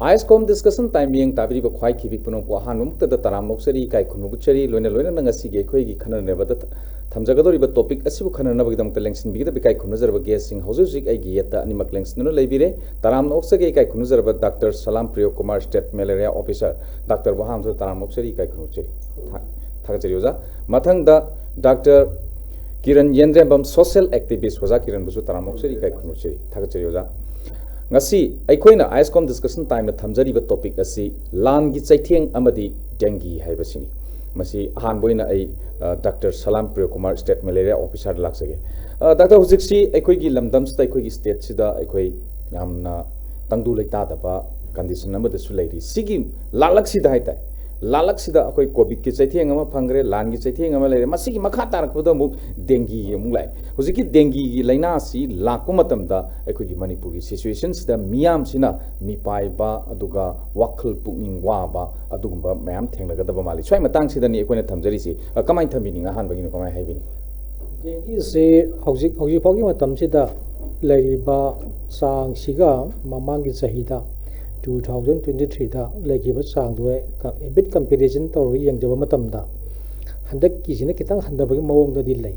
ISCOM discussion time yang tabiri ba khwai khibik punong po han mukta da taram noksari kai khunu buchari loina loina nanga sige khoi gi khana ne ba da thamjagadori ba topic asibu khana na ba gidam ta lengsin bi da bi kai khunu jar ba guessing hauju sik ai gi yata ani mak lengsin no leibire taram noksage kai khunu jar ba Dr. Salam Priyo Kumar State Malaria Officer Dr. Baham so taram noksari kai khunu cheri thaga cheri oja mathang da Dr. Kiran Yendrembam social activist hoja Kiran busu taram noksari kai khunu cheri thaga cheri oja ngasi aikoina ISCOM discussion time na thamjari ba topic asi Langi Cheitheng Amadi Dengue haibasini masi ahan boina ai Dr. Salam Priyo Kumar State Malaria Officer laksage Dr. hujiksi aikoi gi lamdam sta aikoi gi state sida aikoi yamna tangdu leita da ba condition amada su leiri sigi lalaksi da haitai lalaksi da akoi covid ki Cheitheng ama phangre Langi Cheitheng ama leire masigi makha tarak puda mu dengue mu lai hujiki dengue gi laina si lakku matam da aikoi gi manipur gi situations da miyam sina mi pai ba aduga wakhal pukning wa ba adugumba mayam thenglaga da ba mali swai matang sida ni aikoi na thamjari si kamai thamini nga han bagi no kamai haibini dengue se hojik phogi matam sida leiri ba sang siga mamang gi chahida 2023 da legi ba sang duwe a bit comparison to yang jaba matam da handak ki sina kitang handa bagi mawong da dil lai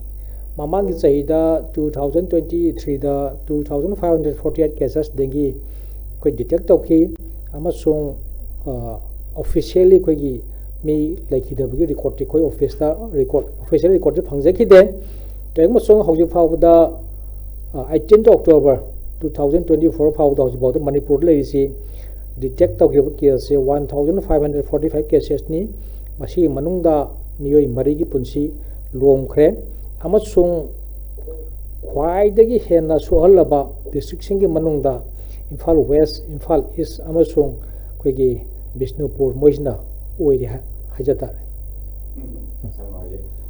mamang gi chahida 2023 da 2548 cases dengue ko detect to ki amasung officially ko gi mi leki da bagi record ko office da record official record phangje ki de teng masung hojik phau da 18 October 2024 phau da hojik Manipur lai si detect to case 1545 cases ni masi manungda miyoi mari gi punsi lom khre amasung khwaidagi hena sohalaba district singi manungda Imphal West Imphal East amasung koigi Bishnupur moisna oiri hajata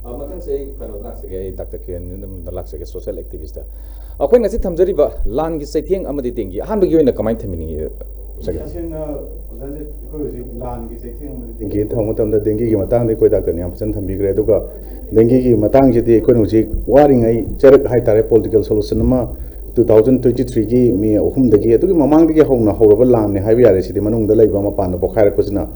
matang sei kano laksage Dr. Kiran laksage social activist akoi ngasi thamjari ba Langi Cheitheng Amadi Dengue han bagi oina kamai thamini Langi Cheitheng Amadi Dengue thongmatam da dengue gi matang de koi doctor nyam phan thambigre aduga dengue gi matang jidi koi nuji waringai charak hai tare political solution ma 2023 gi mi ahum dagi adugi mamang dagi hongna horaba lan ne haibi yare sidi manung da leiba ma pan da bokhai rakosina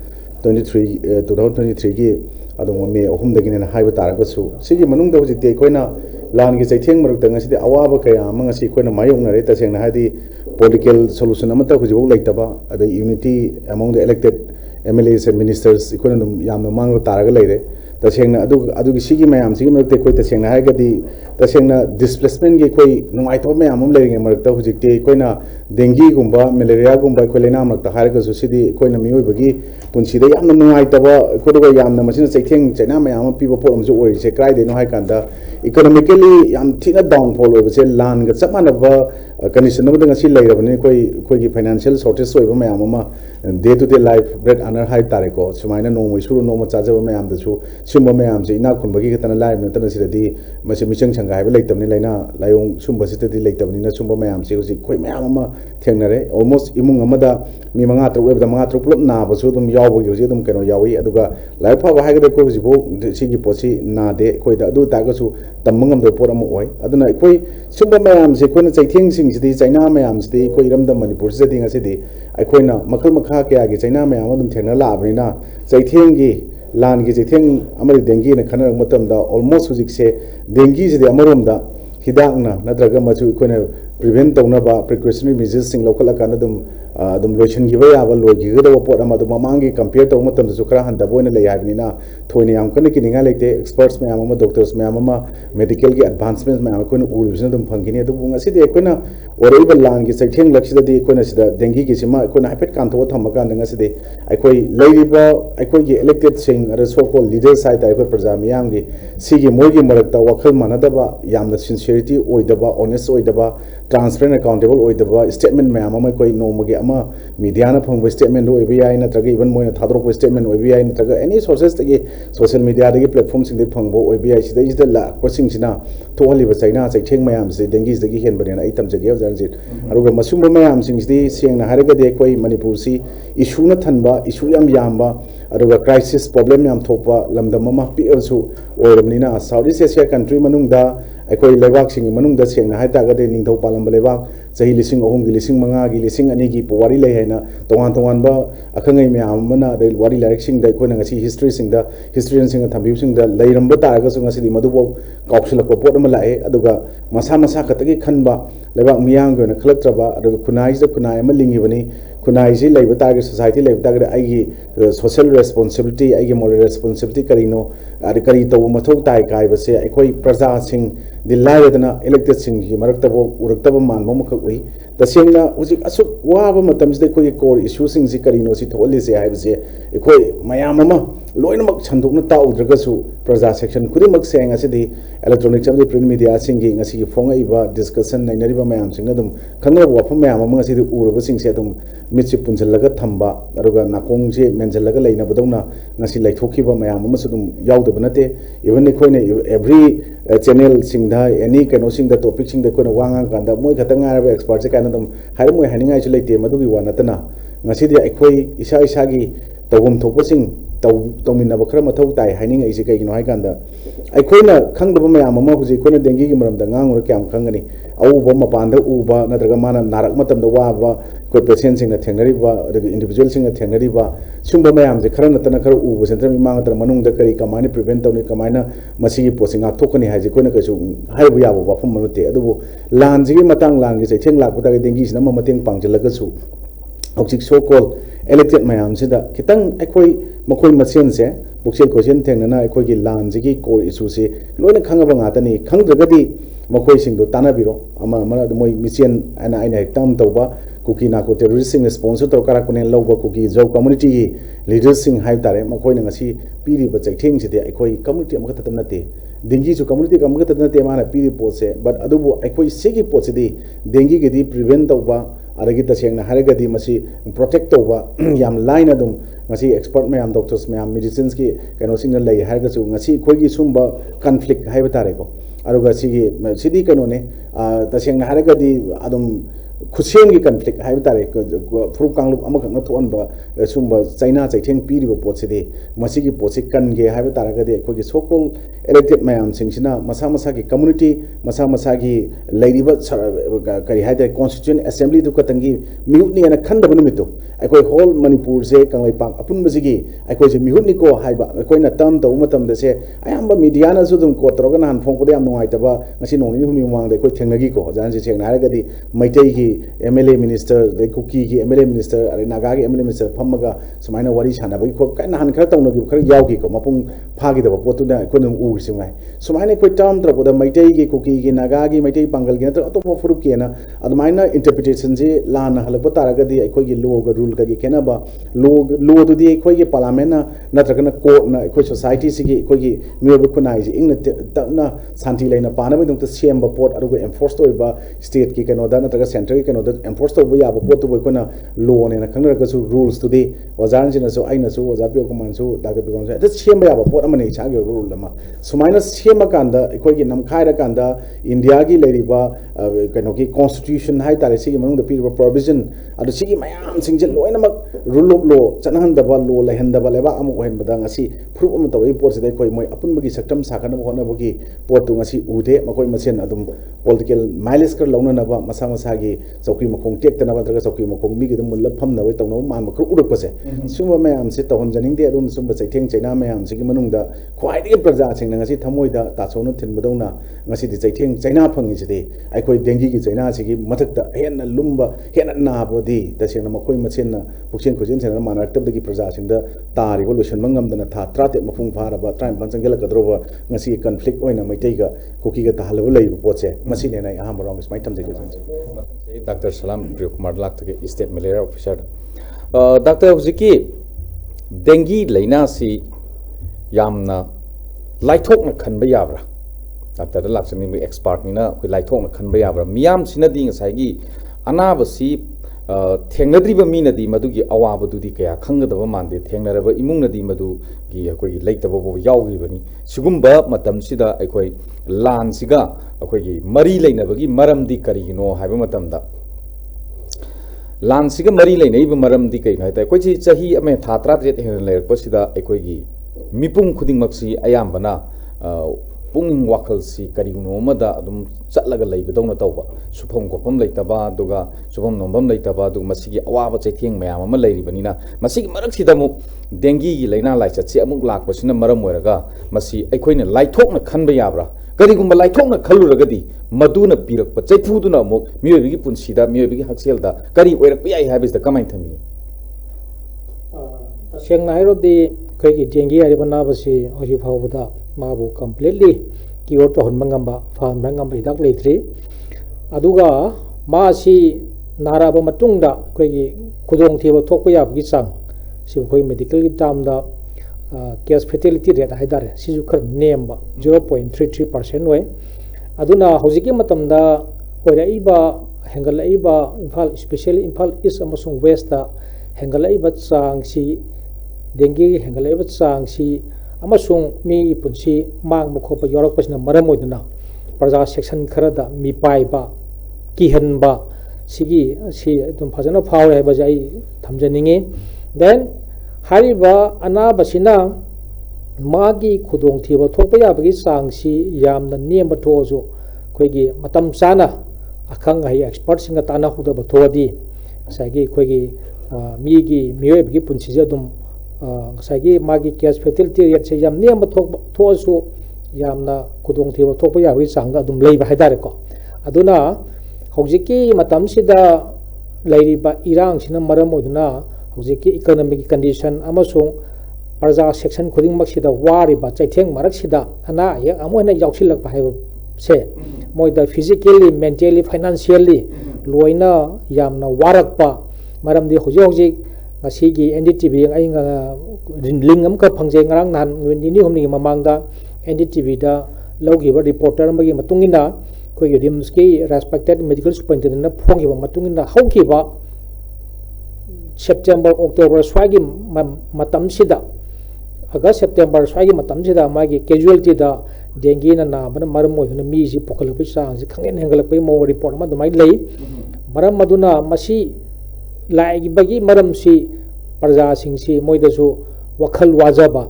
2023 gi adong mi ahum dagi ne haiba taragosu sigi manung da hojite koina Langi Cheitheng marak da ngasi awaba kaya ma ngasi koina mayong na re taseng na hadi political solution amata hujibo laitaba ada unity among the elected MLAs and ministers ikoina dum yamna mangro taraga leire tasengna adu sigi mayam sigi marakte koi tasengna haigadi tasengna displacement gi koi nungai to mayam am leire marakta hujikte koina dengue gumba malaria gumba koi lena marakta haiga su sidi koina miyoi bagi punsida yamna nungai taba koduga yamna masina Cheitheng chaina mayam pibo por amju ori se krai de no haikanda economically yam thina downfall obe se lan ga chamana ba condition of the ngasi lairabani koi gi financial shortage soiba mayam ama day to day life bread earner hai tareko sumaina no moi suru no ma chajaba mayam da chu sumba mayam se ina khun bagi katana live na tana sidadi mase michang changa haiba leitamni laina layong sumba sidadi leitamni na sumba mayam se hoji koi mayam ama thengnare almost imung amada mi manga tru web da manga tru plop na ba su dum yaw bagi hoji dum keno yawi aduga life fa haiga de ko hoji bo sigi posi na de koi da adu ta ga su tamangam do por am oi aduna koi sumba mayam se koina Cheitheng sing sidi China mayam sidi koi ram da Manipur sidi ngasidi aikoina makal makha kya gi China mayam adum thengna labni na Cheitheng gi Langi Cheitheng Amadi Dengue na khana matam da almost hujik se dengue sidi amarom da hidakna nadraga machu ikoina prevent tawna ba precautionary measures sing local akana dum lotion gi ba ya ba lo gi ga da pot ama dum mangi compare taw matam su khara handa boina le yabni na thoini yam kana ki ninga lekte experts mayam ama doctors mayam ama medical gi advancements mayam koina ul bisna dum phangini adu bunga sidi koina orei ba Langi Cheitheng laksida di koina sida dengue gi sima koina hapet kan thaw thamba kan nga sidi aikoi leiriba aikoi gi elected sing ara so called leaders sai ta aikoi praja miyam gi sigi mogi marakta wakhal manadaba yamna sincerity oidaba honest oidaba transparent accountable oidaba statement mayam ama koi no magi ama media na phangba statement oibi ai na traga even moina thadrok statement oibi ai na traga any sources tagi social media dagi platform sing de phangbo oibi ai sida ida la coaching sina to hali ba China Cheitheng mayam se dengue dagi hen bane na itam jage jarjit aruga masumba mayam sing sidi siang na haraga de koi Manipur si issue na thanba issue yam yamba aruga crisis problem yam thopa lamdam ma pi also oiramni na Southeast Asia country manung da ꯑꯩꯈꯣꯏ ꯂꯩꯕꯥꯛꯁꯤꯡꯒꯤ ꯃꯅꯨꯡꯗ ꯁꯦꯡꯅ ꯍꯥꯏꯇꯥꯔꯒꯗꯤ ꯅꯤꯡꯊꯧ ꯄꯥꯜꯂꯝꯕ ꯂꯩꯕꯥꯛ ꯆꯍꯤ 3,000ꯒꯤ 5,000ꯒꯤ 2,000ꯒꯤ ꯋꯥꯔꯤ ꯂꯩ ꯍꯥꯏꯅ ꯇꯣꯉꯥꯟ ꯇꯣꯉꯥꯟꯕ ꯑꯈꯪꯉꯩ ꯃꯌꯥꯝ ꯑꯃꯅ ꯑꯗꯩ ꯋꯥꯔꯤ ꯂꯥꯏꯔꯤꯛꯁꯤꯡꯗ ꯑꯩꯈꯣꯏꯅ ꯉꯁꯤ ꯍꯤꯁꯇ꯭ꯔꯤꯁꯤꯡꯗ ꯍꯤꯁꯇ꯭ꯔꯤꯌꯟꯁꯤꯡꯅ ꯊꯝꯕꯤꯕꯁꯤꯡꯗ ꯂꯩꯔꯝꯕ ꯇꯥꯔꯒꯁꯨ ꯉꯁꯤꯗꯤ ꯃꯗꯨꯐꯥꯎ ꯀꯥꯎꯁꯤꯜꯂꯛꯄ ꯄꯣꯠ ꯑꯃ ꯂꯥꯛꯑꯦ ꯑꯗꯨꯒ ꯃꯁꯥ ꯃꯁꯥ ꯈꯛꯇꯒꯤ ꯈꯟꯕ ꯂꯩꯕꯥꯛ ꯃꯤꯌꯥꯝꯒꯤ ꯑꯣꯏꯅ ꯈꯜꯂꯛꯇ꯭ꯔꯕ ꯑꯗꯨꯒ ꯈꯨꯟꯅꯥꯏꯁꯤꯗ ꯈꯨꯟꯅꯥꯏ ꯑꯃ ꯂꯤꯡꯉꯤꯕꯅꯤ ꯈꯨꯟꯅꯥꯏꯁꯤ ꯂꯩꯕ ꯇꯥꯔꯒꯗꯤ ꯁꯣꯁꯥꯏꯇꯤ ꯂꯩꯕ ꯇꯥꯔꯒꯗꯤ ꯑꯩꯒꯤ ꯁꯣꯁꯤꯌꯦꯜ ꯔꯦꯁꯄꯣꯟꯁꯤꯕꯤलिꯇꯤ ꯑꯩꯒꯤ ꯃꯣꯔꯦꯜ ꯔꯦꯁꯄꯣꯟꯁꯤꯕꯤलिꯇꯤ ꯀꯔꯤꯅꯣ ꯀꯔꯤ ꯇꯧꯕ ꯃꯊꯧ ꯇꯥꯏ ꯍꯥꯏꯕꯁꯦ ꯑꯩꯈꯣꯏ प्रजाꯁꯤꯡꯗꯤ ꯂꯥꯏꯔꯗꯅ ꯏꯂꯦꯛꯇꯦꯗꯁꯤꯡꯒꯤ ꯃꯔꯛꯇꯕꯨ ꯎꯔꯛꯇꯕ ꯃꯥꯟꯕ ꯑꯃꯈꯛ ꯎꯏ ꯇꯁꯦꯡꯅ ꯍꯧꯖꯤꯛ ꯑꯁꯨꯛ ꯋꯥꯕ ꯃꯇꯝꯁꯤꯗ ꯑꯩꯈꯣꯏꯒꯤ ꯀꯣꯔ ꯏꯁꯨꯁꯤꯡꯁꯤ ꯀꯔꯤꯅꯣ ꯁꯤ ꯊꯣꯛꯍꯜꯂꯤꯁꯦ ꯍꯥꯏꯕꯁꯦ ꯑꯩꯈꯣꯏ ꯃꯌꯥꯝ ꯑꯃ ꯂꯣꯏꯅꯃꯛ ꯁꯟꯗꯣꯛꯅ ꯇꯥꯛꯎꯗ꯭ꯔꯒꯁꯨ प्रजा सेक्शन खुदिमꯛꯁꯦ ꯉꯁꯤꯗꯤ इलेक्ट्रॉनिक्स अमदी प्रिंट मीडियासिंगी ngasi फोंगाइबा डिस्कशन नैनरिबा मयाम सिंगना दum खंगब वाफम मयाम अम ngasi उरबा सिंगसे दum मिटसि पुंजलगा थंबा अरुगा नाकोंगसे मेंजलगा लेना बदौना ngasi लाइथोखिबा मयाम अम सुदुम यावदब नते इवन खोइने एवरी चैनल सिंगदा एनी कनो सिंगदा टॉपिक सिंगदा कोना वांगा कांदा मोय खतंग आरबा एक्सपर्ट से काना दम हाय मोय हानिंगाइ छु लेते मदुगी वानतना ngasi di अखोइ इसा इसागी तवम थोपसिंग तौमिनब खर मथौ ताई हाइनिंग इसे कईगिनो हाय कांदा अखोइना खंगदब मयाम अमा हुजि खोइना डेंगी की मरमदा ngangur क्याम खंगनी औबा मपानदा उबा नद्रगा माना नारक मतमदा वाबा कोइ पेशेंट सिंगना थेंगरिबा अदगी इंडिविजुअल सिंगना थेंगरिबा सुंबा मयाम जे खर नतना खर उबा सेंटर मी मांगतर मनुंगदा करी कमाइना प्रिवेंट तौनी कमाइना मसिगी पोसिंग आथोकनी हाइजे कोइना कइसु हाइबु याबो वाफम मनुते अदुबु लानजिगी मतंग लानगी चैथेंग लाकपदा देंगी सिना ममतेंग पांगजलगसु औचिक सो कॉल इलेक्टेड मयाम सिदा खितंग अखोइ मखोइ मसेन से पुक्सेल क्वेश्चन थेंगना अखोइगी लानजिगी कोर इशू से लोइना खंगबा गातनी खंगद्रगदी मखोइ सिंगदो तानाबिरो अमा अमा मोइ मिशन आना आइना एकदम तौबा कुकी नाको टेररिस्ट सिंग स्पॉन्सर तौ कराकुने लौबा कुकी जौ कम्युनिटी लीडर्स सिंग हाइ तारे मखोइना ngasi पीरिबा चैथेंग सिदे अखोइ कम्युनिटी अमख ततम नते डेंगी जो कम्युनिटी अमख ततम नते माना पीरि पोसे बट अदुबो अखोइ सेगी पोसिदि डेंगी गेदि प्रिवेंट तौबा अरगी तसेंगना हारगदी मसी प्रोटेक्ट तौबा याम line अदुम ngasi expert mayam doctors mayam medicines ki kano singa lay hargasu ngasi khoigi sumba conflict haiba tare ko aruga sigi sidi kano ne taseng haragadi adum खुसेंग की conflict है तारे fruit कांगलुप अमखंग थोअनबा Sumba China चैथेंग पीरिबा पोतसिदे मसिगी पोतसि कनगे है तारगदे अखोगी सोकल elected मयाम सिंगसिना मसा मसा की community मसा मसा की लैरिबा करी है तारे कॉन्स्टिट्यूएंट असेंबली दु कतंगी मिहुटनी अना खंदब निमितो अखोई होल मणिपुर से कंगलाइपांग अपुनबसिगी अखोई से मिहुटनी को हाइबा अखोइना तम तौ मतम दसे अयाम मीडिया ना सुदुम कोतरोगा नान फोंपदे याम नुंगाइतबा ngasi नोंनि हुनि मांगदे अखोई थेंगगी को जानसे सेंगना हारगदी मैतै की MLA minister the cookie की MLA minister अरे नागा की MLA minister फम्मगा समाइना वारी साना बगी खोप काय नहान खर तौनो की खर याव की को मपुंग फागी दब पोतु ना कोन उ सिंगाय समाइना कोइ टर्म तर पोदा मैतै की कुकी की नागा की मैतै पंगल की नतर अतोप फुरुक की ना अदमाइना इंटरप्रिटेशन जे लान हलप तारगदी अखोइ की लो ग रूल का की केनाबा लो दुदी अखोइ की पार्लियामेंट ना नत्रकना कोर्ट ना अखोइ सोसाइटी सिगी अखोइ की मियोब खुनाइ जे इंग तना शांति लेना पानबे दुंत सेम पोर्ट अरुग एनफोर्स तोइबा स्टेट की केनोदा नत्रका सेंट्रल की एनफोर्स तब याब पोतु बखना लो ने खंगरगसु रूल्स तुदे वजारन सिनसु आइनसु वजा पियो कमानसु डाक्टर पियोमसु अद सेम याब पोत अमने इसागे रूल अमा सुमाइना सेम कांदा अखोइगी नमखाइरा कांदा इंडिया की लेरिबा कनो की कॉन्स्टिट्यूशन हाइ तारे सिगी मनुंग द पीरिबा प्रोविजन अद सिगी मयाम सिंगजे लोइनमक रूल ऑफ लॉ चनहंदबा लो लेहंदबा लेबा अमु ओहेनबदा ngasi प्रूफ अम तवई पोत सिदे खोइ मोय अपुनबगी सक्तम साखन होनबगी पोतु ngasi उदे मखोइ मसेन अदुम पॉलिटिकल माइलेज कर लौननबा मसा मसागी चौकी मखों टेक्तना नत्रगा चौकी मखों मिगी दम मुल्ला फमनबय तौनो मान मखर उरकपसे सुम मयाम से तहन जनिंगदे अदुम सुम चैथेंग चाइना मयाम सिगी मनुंगदा ख्वाइदि प्रजा सिंग ngasi थमोइदा तासोनो थिनबदौना ngasi दि चैथेंग चाइना फंगी सिदे अखोइ डेंगी की चाइना सिगी मथकता हेन लुम्बा हेन नाबोदी तसेना मखोइ मसेना पुक्सेन खुजेन सेना मानारतबदगी प्रजा सिंगदा तारिबो लोशन मंगमदना था त्राते मफुंग फारबा ट्राइम पंचंगेल कदरोबा ngasi conflict ओइना मैतैगा कुकीगा ताहलबो लैबो पोचे मसी नेना अहम रॉंग स्माइट थमजेगे डॉक्टर सलाम प्रिय कुमार लाख के स्टेट मलेरिया ऑफिसर डॉक्टर हुजिकी डेंगी लाइना सी यामना लाइथोकना खनबा याब्रा डॉक्टर लाक्सनी एक्सपर्ट निना कोई लाइथोकना खनबा याब्रा मियाम सिनदी ngsaigi अनाबसी थेंगद्रिबा मीनदी मदुगी अवाबदुदी कया खंगदबा मानदे थेंगनरबा इमुंगनदी मदुगी अखोई लेतबा बो यावगिबनी सिगुम्बा मतमसिदा अखोई लानसिगा अखोई मरी लेनबगी मरमदी करिगिनो हाइबा मतमदा लानसिगा मरी लेनैबा मरमदी कइनो हाइता अखोई चाही अमे थात्रा त्रेत हेन लेरपसिदा अखोई मिपुंग खुदिंगमक्सी अयामबना पुंगिंग वाखलसी करिगुनोमदा अदुम चटलगा लेबदौना तौबा सुफम गोफम लेतबा दुगा सुफम नोंबम लेतबा दु मसिगी अवाबा चैथेंग मयाम अमा लेरिबनिना मसिगी मरक्सिदा मु डेंगी गी लेना लाइचतसे अमुक लाकबसिना मरम ओइरगा मसि अखोइना लाइथोकना खनबा याब्रा करिगुंबा लाइथोकना खल्लुरगदी मदुना पिरकपा चैफुदुना अमुक मियोबिगी पुनसिदा मियोबिगी हक्सेलदा करि ओइरकपा याइ हाबिसदा कमाइन थमिनि तसेंगना हाइरोदि खैगी डेंगी हाइबा नाबसि हजि फावबदा माबु कम्प्लीटली क्योर तो हनमंगamba फानमंगamba हिदाक लेथ्री अदुगा मासी नाराबा मतुंगदा खैगी खुदोंग थेबा थोकपा याबगी चांग सिबु खै मेडिकल की टामदा केस फेटेलिटी रेट हाइदारे सिजु खर नेमबा 0.33% वे अदुना हौजिकी मतमदा ओइराइबा हेंगलाइबा इम्फाल स्पेशली इम्फाल ईस्ट अमसुंग वेस्टदा हेंगलाइबा चांगसी डेंगी हेंगलाइबा चांगसी अमसुंग मी पुंसी मांग मुखोप यौरकपसना मरम ओइदना प्रजा सेक्शन खरदा मी पाइबा किहनबा सिगी सि तुम फजना फाव है बजाई थमजनिंगे देन हारिबा अनाबसिना मागी खुदोंग थेबा थोकपा याबगी चांगसी यामना नेमबा थोजो खोइगी मतम चाना अखंग हाई एक्सपर्ट सिंगा ताना हुदबा थोदी सागी खोइगी मीगी मियोबगी पुंसिजे दुम सागी मागी केस फेटिलिटी रेट से याम नेमबा थोसु यामना खुदोंग थेबा थोकपा याबगी चांगदा दुम लेबा हाइदारेको अदुना हौजिकी मतमसिदा लेरिबा इरांगसिना मरम ओइदना हौजिकी इकोनॉमिक कंडीशन अमसुंग प्रजा सेक्शन खुदिंगमक्सिदा वारिबा चैथेंग मरक्सिदा अना ये अमोना याउसिलकपा हाइबा से मोइदा फिजिकली मेंटली फाइनेंशियली लोइना यामना वारकपा मरमदि हौजि हौजि ngasiगी NDTV ai nga link am ka phangje ngarang nan ni homni mamangda NDTV da logiba reporter magi matungina khoi gi rims ki respected medical superintendent na phongiba matungina haukiba September October swagi matam sida August September swagi matam sida magi casualty da dengue na bana maram moi na mi ji pokalpi sang ji khangen hengalpai mo report ma dumai lei maram maduna masi लाइगी बगी मरम सी प्रजा सिंसी मोइदसु वखल वाजबा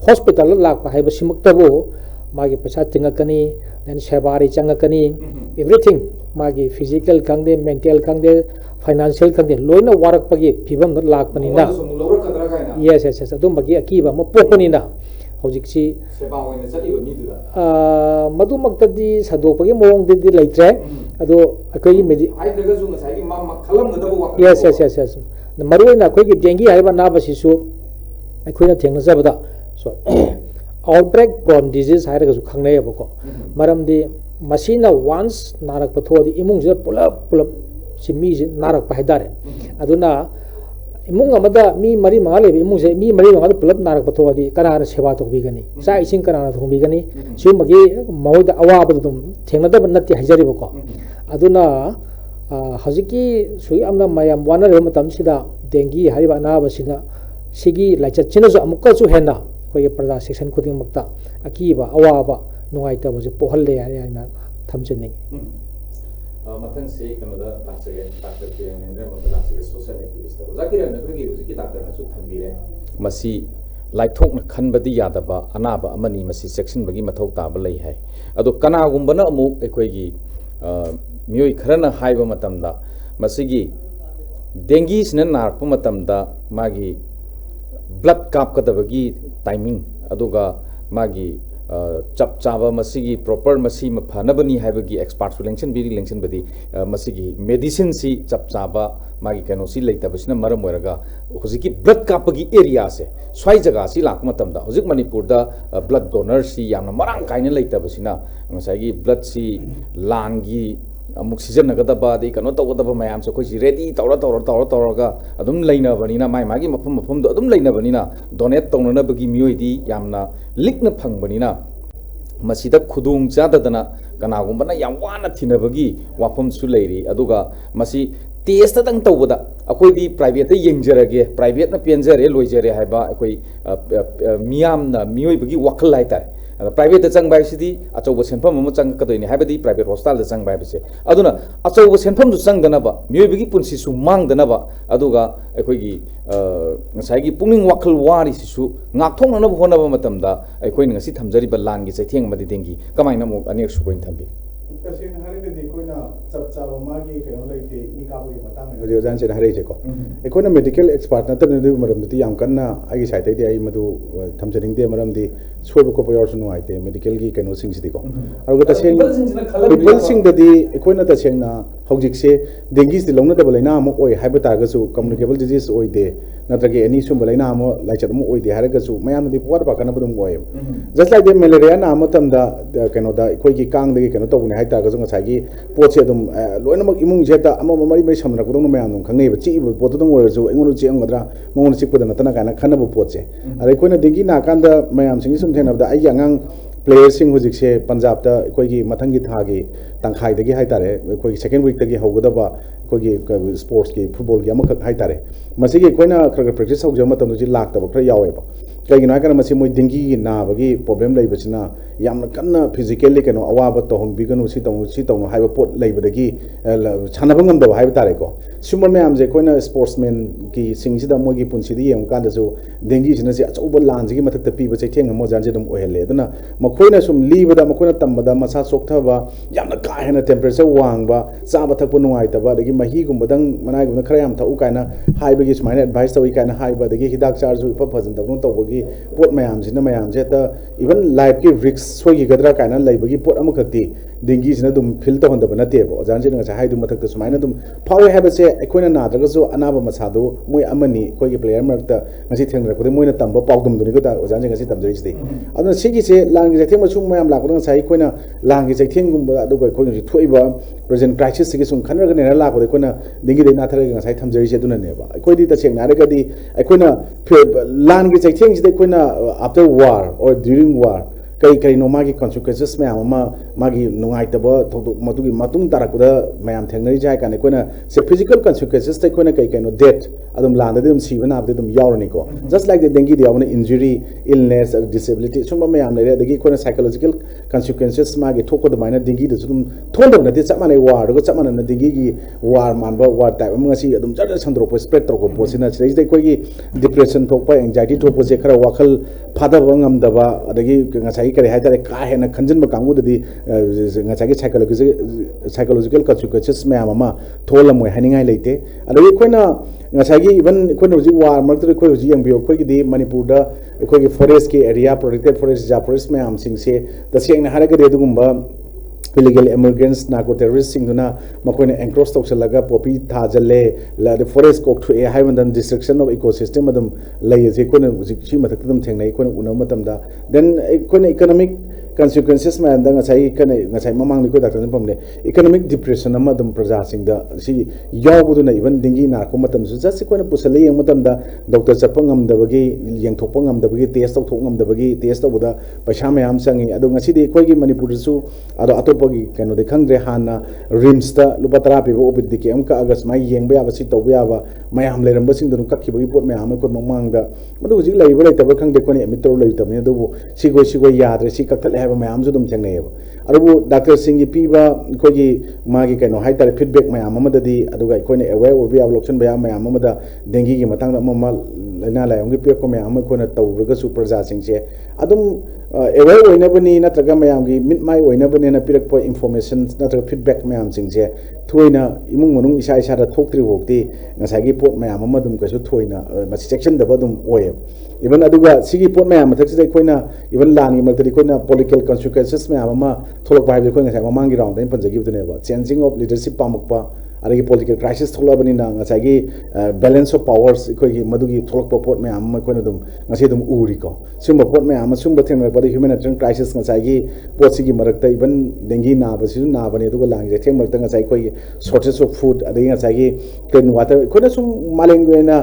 hospital Lakpa हाइबा सिमक्तबो मागी पैसा तिंगकनी then सेवारी चंगकनी everything मागी फिजिकल कांगदे मेंटल कांगदे फाइनेंशियल कांगदे लोइना वारकपगी फिबम द लाकपनिना यस यस यस अदुम बगी अकीबा म पोपनिना हौजिकसी सेवा होइना चलिबा मिदुदा मदुमक्तदी सदोपगी मोंगदि लैत्रे अदो अखोई मेदि हाइद्रगजु ngसाई मा खलमगदबो वाक यस यस यस यस मरुइना अखोई डेंगी हाइबा नाबसिसु अखोइना थेंगनजबदा सो आउटब्रेक प्रोन डिजीज हाइरगजु खंगनायबको मरमदि मसीना वंस नारक पथोदि इमुंगजे पुलप पुलप सिमी नारक पाइदारे अदुना इमुंग अमदा मी मरी मंगा लेबे इमुंगजे मी मरी मंगा पुलप नारक पथोदि कनारा सेवा तोबिगनी सा इसिंग कनारा थोबिगनी सिमगी मौदा अवाबदुम थेंगनदब नत्ति हाइजरिबको अदुना हजिकी सुई अमना मयाम वानरे मतमसिदा डेंगी हारिबा नाबसिना सिगी लाइचचिनजु अमुकसु हेना कोई प्रजा सेक्शन खुदिंगमक्ता अकीबा अवाबा नुंगाइतबजे पोहल्ले याना थमजनिंग मथंग से कनोदा लासगे डॉक्टर के Narendra मबला लासगे social activist Zakir नखगी हुजिकी doctor नसु थंबिरे मसी लाइथोकना खनबदी यादबा अनाबा अमनी मसी सेक्शन बगी मथौ ताबा लई है अदो कनागुंबना अमुक एखोइगी मियोई खरना हाइबा मतमदा मसिगी डेंगी सिना नारप मतमदा मागी ब्लड कापकदबगी टाइमिंग अदुगा मागी चप चाबा मसिगी प्रॉपर मसी मफानबनी हाइबगी एक्सपर्ट लेंशन बिरी लेंशन बदी मसिगी मेडिसिन सी चप चाबा मागी कनोसी लेतबसिना मरम ओरगा हुजिकी ब्लड कापगी एरिया से स्वाई जगह सी लाक मतमदा हुजिक मणिपुर दा ब्लड डोनर सी यामना मरांग काइना लेतबसिना ngsaigi ब्लड सी लांगी अमुक सिजनगदबा दे कनो तौगदबा मयाम से खोजि रेडी तौरगा अदुम लेनबनिना माइ मागी मफम मफम दो अदुम लेनबनिना डोनेट तौननबगी मियोइदी यामना लिकना फंगबनिना मसिदा खुदुंग चाददना कनागुंबना याम वाना थिनबगी वाफम सु लेरी अदुगा मसि टेस्ट तंग तौबदा अखोई प्राइवेट येंजरगे प्राइवेट ना पेंजरे लोइजरे हाइबा अखोई मियामना मियोइबगी वखल लाइतार प्राइवेट चंग बाइसिदी अचौब सेंफम अम चंग कदोइने हाइबदी प्राइवेट हॉस्पिटल चंग बाइबसे अदुना अचौब सेंफम चंग दनबा मियोइबगी पुंसी सु मांग दनबा अदुगा अखोइगी ngसाइगी पुंगिंग वखल वारी Sissu ngakthongnab honaba matamda अखोइन ngasi थमजरिबा Langi चैथेंग अमदी देंगी कमाइना मु अनेक सुकोइन थम्बी तसेंग हारिगदि कोइना चप चाब मागी केनो लैते इ काबुगी मतंग ने जोजान से हारे जेको एकोना मेडिकल एक्सपर्ट नतन दु मरमदि याम कन्ना आगी साइते दि आई मदु थमजरिंग दे मरमदि सोब को पयोर सुनु आइते मेडिकल की केनो सिंग सिदि को अरगो तसेंग पीपल सिंग ददि एकोना तसेंग ना हौजिक से डेंगी से लौना दब लेना अमु ओइ हाइबा तारगसु कम्युनिकेबल डिजीज ओइदे नत्रगे एनी सुम लेना अमु लाइचत अमु ओइदे हारगसु मयाम दि पुवार पाकना बदुम ओइ जस्ट लाइक द मलेरिया ना अमतम दा केनो दा कोइ की कांग दगे केनो तौने हाइ तारगसु ngसाइगी पोचे दम लोइनमक इमुंग जेता अमु मरि मरि समना को दम मयाम दम खंगnei बचि पोत दम ओरजु एंगोनु चे अंगद्रा मंगोनु चिकपद नतना काना खनब पोचे अरे कोइना डेंगी ना कांदा मयाम सिंग सुम थेनबदा आई यांगांग प्लेयर सिंग हुजिक से पंजाब ता कोई मथंगी थागी तंखाई दगी हाइ तारे कोई सेकंड वीक तगी होगदबा कोई स्पोर्ट्स की फुटबॉल की अमख हाइ तारे मसिगी कोइना खरग प्रैक्टिस होग जम मतम जी लाख तब खर यावेबा कईगिनो हाकन मसि मोय डेंगी नाबगी प्रॉब्लम लैबसिना यामना कन्ना फिजिकली केनो अवाब तोहन बिगनो सी तौनो हाइबा पोट लैबदगी छानब ngमदब हाइबा तारे को सुम मैम जे कोइना स्पोर्ट्समैन की सिंगसिदा मोगी पुंसिदि यम कांदसु डेंगी सिना से अचौब लांजिगी मथक पीब चैथेंग मो जानजे दम ओहेले दना मखोइना सुम लीबदा मखोइना तंबदा मसा सोक्थबा यामना काहेना टेम्परेचर वांगबा चाबा थकपो नुंगाइतबा दगी मही गुंबदंग मनाइगुना खरा याम थउ काइना हाइबगी सुमाइना एडवाइस तवि काइना हाइबा दगी हिदाक चार्जु फ फजन तबन तवबगी पोट मैम सिना मैम जे त इवन लाइफ की रिस्क सोगी गदरा काइना लैबगी पोट अमखती डेंगी सिना दुम फिल तहनदब नतेबो जानजे ngasa हाइदु मथक सुमाइना दुम फावे हाबसे अखोइना नाद्रगसु अनाबा मसादो मोय अमनी कोई प्लेयर मरकता ngasi थेंगरकदे मोइना तंबा पाउदुम दुनि गदा जानजे ngasi तमजरिसदे अदना सिगी से Langi जैथें मसुम ma'am लाकदो ngasa Koyna Langi जैथें गुंबा अदुगा Koyna थोइबा present crisis सिगी सुम खनरगने लाकदे कोइना डेंगी दे नाथरगे ngasa थमजरिसे दुननेबा कोइदि तसेंग नारगदि अखोइना लांगी जैथें सिदे कोइना आफ्टर वार और ड्यूरिंग वार कई नोमागी कॉन्सिक्वेंसेस मैम मागी नुंगाइतब मदुगी मतुंग तारकदा मैम थेंगनरि जाय काने कोइना से फिजिकल कॉन्सिक्वेंसेस ते कोइना कई नो डेथ अदम लांदे दम सीबना आबदे दम यावरनी को जस्ट लाइक द डेंगी दे आवने इंजरी इलनेस डिसेबिलिटी सुम मैम लेरे दगी कोइना साइकोलॉजिकल कॉन्सिक्वेंसेस मागी थोको दमाइना डेंगी दे सुम थोंदब नते चमाने वार गो चमाना न डेंगी की वार मानबा वार type ngasi adum jar sandrop spread torko posina chei dei koi depression thokpa anxiety thokpa je khara wakal phada bangam daba adagi ngasai kare hai tare ka hena khanjin ba kangu dadi ngasai psychological consequences me ama tholam moi haningai leite adagi koina ngasai gi even koina ji war mark koi ji yang bio koi gi manipur da koi gi forest ki area protected forest ja forest me am sing se da sing na haraga de dugumba illegal immigrants narco terrorists singduna makoina encroach tawsalaga popi thajale la the forest kok thu e haiban destruction of ecosystem adum lay je koina si mathak dum thengnai koina unam matamda then koina economic consequences ma andang ngasai mamang ni ko doctor pamne economic depression ama dum praja singda si yawu na even dingi narco matam su just koina pusale yang matamda doctor chapangam dabagi yang thopangam dabagi test thokngam dabagi test obuda paisa mayam sangi adu ngasi de koi gi manipur su ado atopogi kano de khangre hana rims ta lupatara pe obid dike amka agas mai yeng ba si to ba mayam leram ba sing dum kakki bagi pot mayam ko mamang da madu ji lai ba ta ba khang de ko ni emitro lai ta me do sigo yadre si kaktal ma'am जो थेंगे doctor Singh पीब अखोगी मागी कनो high तारे feedback ma'am अखोने aware ओब लौसन ma'am dinghy की लाइना lime की पीरक ma'am अखोना तौरगसु प्रजा सिंह अवेयर होइनबनी नत्रगा मैम की मिट माई होइनबनी पीरक इन्फॉर्मेशन नत्रगा फीडबैक मैम सिंह थोइना इमुंग मनुंग इसा इसा थोक्ट्री होक्ति ngसागी पोट मैम अमदुम कसु थोइना मसि सेक्शन दब दुम ओय इवन अदुगा सिगी पोट मैम मथक्सिदे कोइना इवन लानी मथदि कोइना पॉलिटिकल consequences मैम अमा थोलक बाइबे कोइ ngसाई ममांगी राउंड इन पंजगी बदनेबा चेंजिंग ऑफ लीडरशिप पामकपा अरगी पॉलिटिकल क्राइसिस थोलबनी ना ngसागी बैलेंस ऑफ पावर्स कोइ मदुगी थोलक पोट मैम अमा कोइना दुम ngasi दुम उरी को सुम पोट मैम सुम थेंग बदि ह्यूमैनिटेरियन क्राइसिस ngसागी पोसिगी मरकता इवन डेंगी ना बसिसु ना बने अदुगा लांगी थेंग मरकता ngसाई कोइ शॉर्टेज ऑफ फूड अदि ngसागी क्लीन वाटर कोइना सुम मालेंगवेना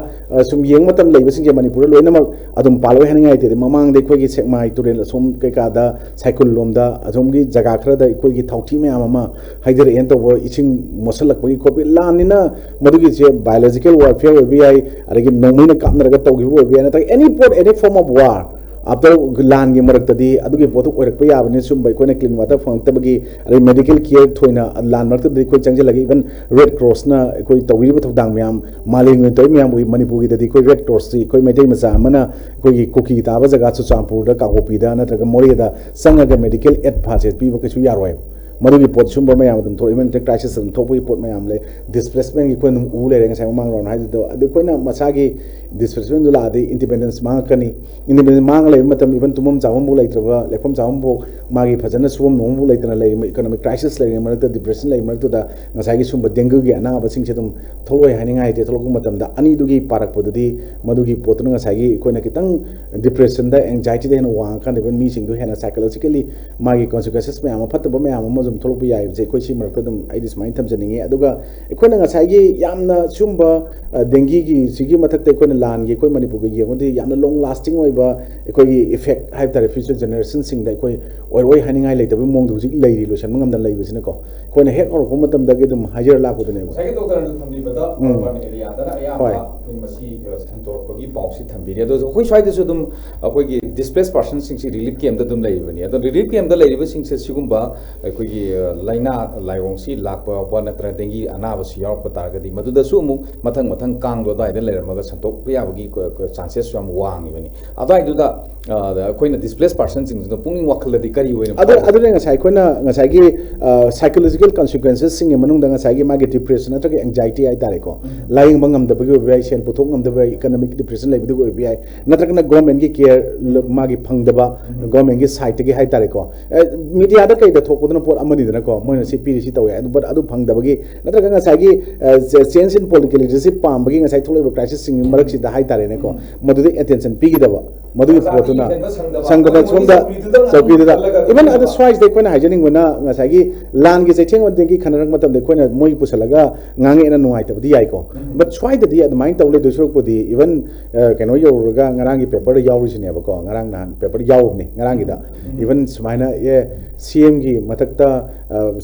सुम येंग मतम लेबसिंग मणिपुर लोइनमक अदुम पालो हेनगाई ते ममांग दे कोइ सेकमाई तुरेल सोम कैकादा साइकिल लोमदा अजोमगी जगा खरदा कोइ थाउथी मैम अमा हाइदर एन तो इसिंग मोसलक बगी खोपी लानना मधुगी से बायोलॉजिकल वारफेयर हो भी आई अरे नोमी ने काम नरगा तौगी हो भी ना any port any form of war after लान की मरक्तदी अदुगी पोतु ओरकपा याबने सुम कोई क्लीन वाटर फंगतबगी अरे मेडिकल केयर थोइना लान मरक्तदी कोई चंगजलगी इवन रेड क्रॉस ना कोई तौगिब थौदांग म्याम मालिंग तोय म्याम उ मणिपुर की कोई रेड क्रॉस दी कोई मेदे मचा मना कोई कुकी ताबा जगह चुचांपुर दा कागोपीदा नत्रगा मोरिदा संगगा मेडिकल एड फासे पीबो कैसु यारोय मधुगी पोट सुम मैम थोड़ी क्राइसिस थोपी पोट मैम ले डिस्प्लेसमेंट की कोई उ लेरे मांग रौन है मसा की डिस्प्लेसमेंट लादे इंडिपेंडेंस मांगकनी इंडिपेंडेंस मांग ले इवन तुम चावम लेत्रब लेफम चावम मागी फजन सुम नोम लेतना ले इकोनॉमिक क्राइसिस ले मरक डिप्रेशन ले मरक सुम डेंगू की अनाब थोलोय हानिंगाई थोलक अनीदुगी पारकपदुदी मधुगी पोतुन अखोना खितंग डिप्रेशन एंजाइटी हेन वांग मी हेन साइकोलॉजिकली मागी कॉन्सिक्वेंसेस मैम फतब मैम जम थोलप याबसे कोई सूम थमजनिंगे सूब डेंगी की मथक लान की मनपुर की येंगे लॉन्ग लास्टिंग इफेक्ट है फ्यूचर जनरेशन कोई हानिंगाई लेते मोंग लेरी लोसनगम लेबसीको अखोना हेक हौरप हाजर लापदने displace person relief camp relief camp लाइना लाइरोंसी लाप नत्र डेंगी अनाब यौरप तारगदी मधुदसु मथंग मथंग कांगदो दाइदा लेरमगा संतोक याबगी चांसेस याम वांगिबनी अदाइदुदा अखोइना डिस्प्लेस पर्सन सिंग पुंगिंग वखलदी करी होइना अदुने ngasai koina ngasai gi psychological consequences sing manung da ngasai gi magi depression natra gi anxiety ai tare ko lying bangam da bagi bi sen puthok ngam da bi economic depression lai bi bi ai natra kana government gi care magi phangdaba government gi side gi hai tare ko media da kai da thokudna pot amani da ko moina si piri si tawe but adu phangdaba gi natra kana ngasai gi change in political leadership pam bagi ngasai tholoi crisis sing marak si da hai tare ne ko madu attention pi gi daba madu potuna sangda chomda chauki da even other swice they कोना हाइजनिंग वना ngasagi lan gi cheitheng amadi ki khanarang matam de koina moi pusalaga ngange na nuai tabdi ai ko but swai de ad mind tawle do suruk podi even keno yoruga ngarang gi paper yauri sine ba ko ngarang nan paper yaur ni ngarang gi da even sumaina ye cm gi matakta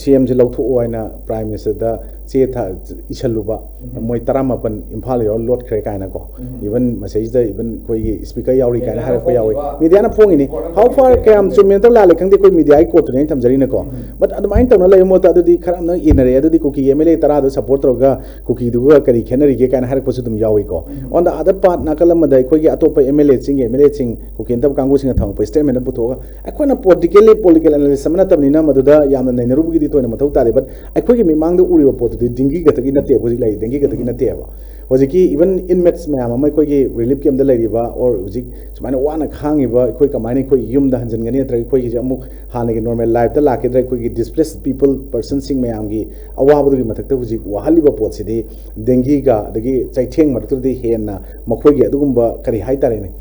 cm ji lawthu oina prime minister da che tha ichaluba moi taramapan imphal yo lot khre kaina ko even message da even koi gi speaker yauri kaina har ko yauri media na phongi ni how far kam chumen ta la le khangde koi media ai ko to ne thamjari na ko but admain tawna lai mo ta adi kharam na inare adi kuki mla tara do support roga kuki du ga kari khenari ge kaina har ko sudum yawi ko on the other part nakalam da koi gi atopa mla ching kuki ndab kangu sing thang pa statement na puthoga akona political analysis samna tamni na maduda yamna nei narubu gi di toina mathau tare but akoi gi mimang da uri pot di dingi ga tagi na te boji lai dingi ga tagi na te ba hojiki even inmates mayam amai koi gi relief camp da lai ba or hojik sumaina wana khangi ba koi kamani koi yum da hanjan gani tra koi gi amu hana gi normal life da laki dra koi gi displaced people person sing mayam gi awabadu gi mathak ta hojik wahali ba pot sidi dengi ga dagi chaitheng martu di henna makhoi gi adugumba kari hai tare ne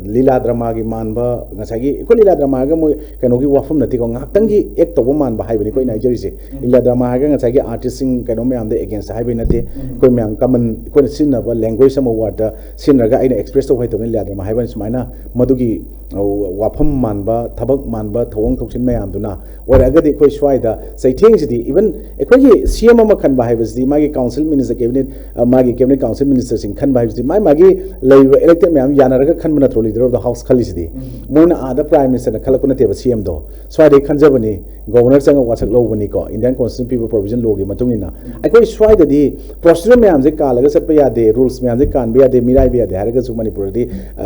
lila drama gi manba ngasagi ko lila drama ga mo kano gi wafam nati ko ngakang gi ek to man ba hai bani koi Nigeria se lila drama ga ngasagi artist sing kano me am de against hai bani nati koi me am common ko sin ba language sama word sin raga ina express to hai to lila drama hai bani sumaina madugi wafam manba thabak manba thong thoksin me am duna or agadi koi swaida saitheng sidi even ekoi gi CM ma khan ba hai basi magi council minister cabinet magi cabinet council minister sing khan ba hai basi magi leiba elected me am yana raga khan leader of the house khalisidi moina ada prime minister na khalakuna teba CM do swai khanjabani governor changa wasak lobani ko Indian constitution people provision law gi matungina akoi swai da di procedure me amje kalaga satpa ya de rules me amje kan be ya de mirai be ya de haraga su manipur di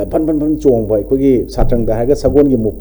pan chong bai ko gi satrang da haraga sagon gi mu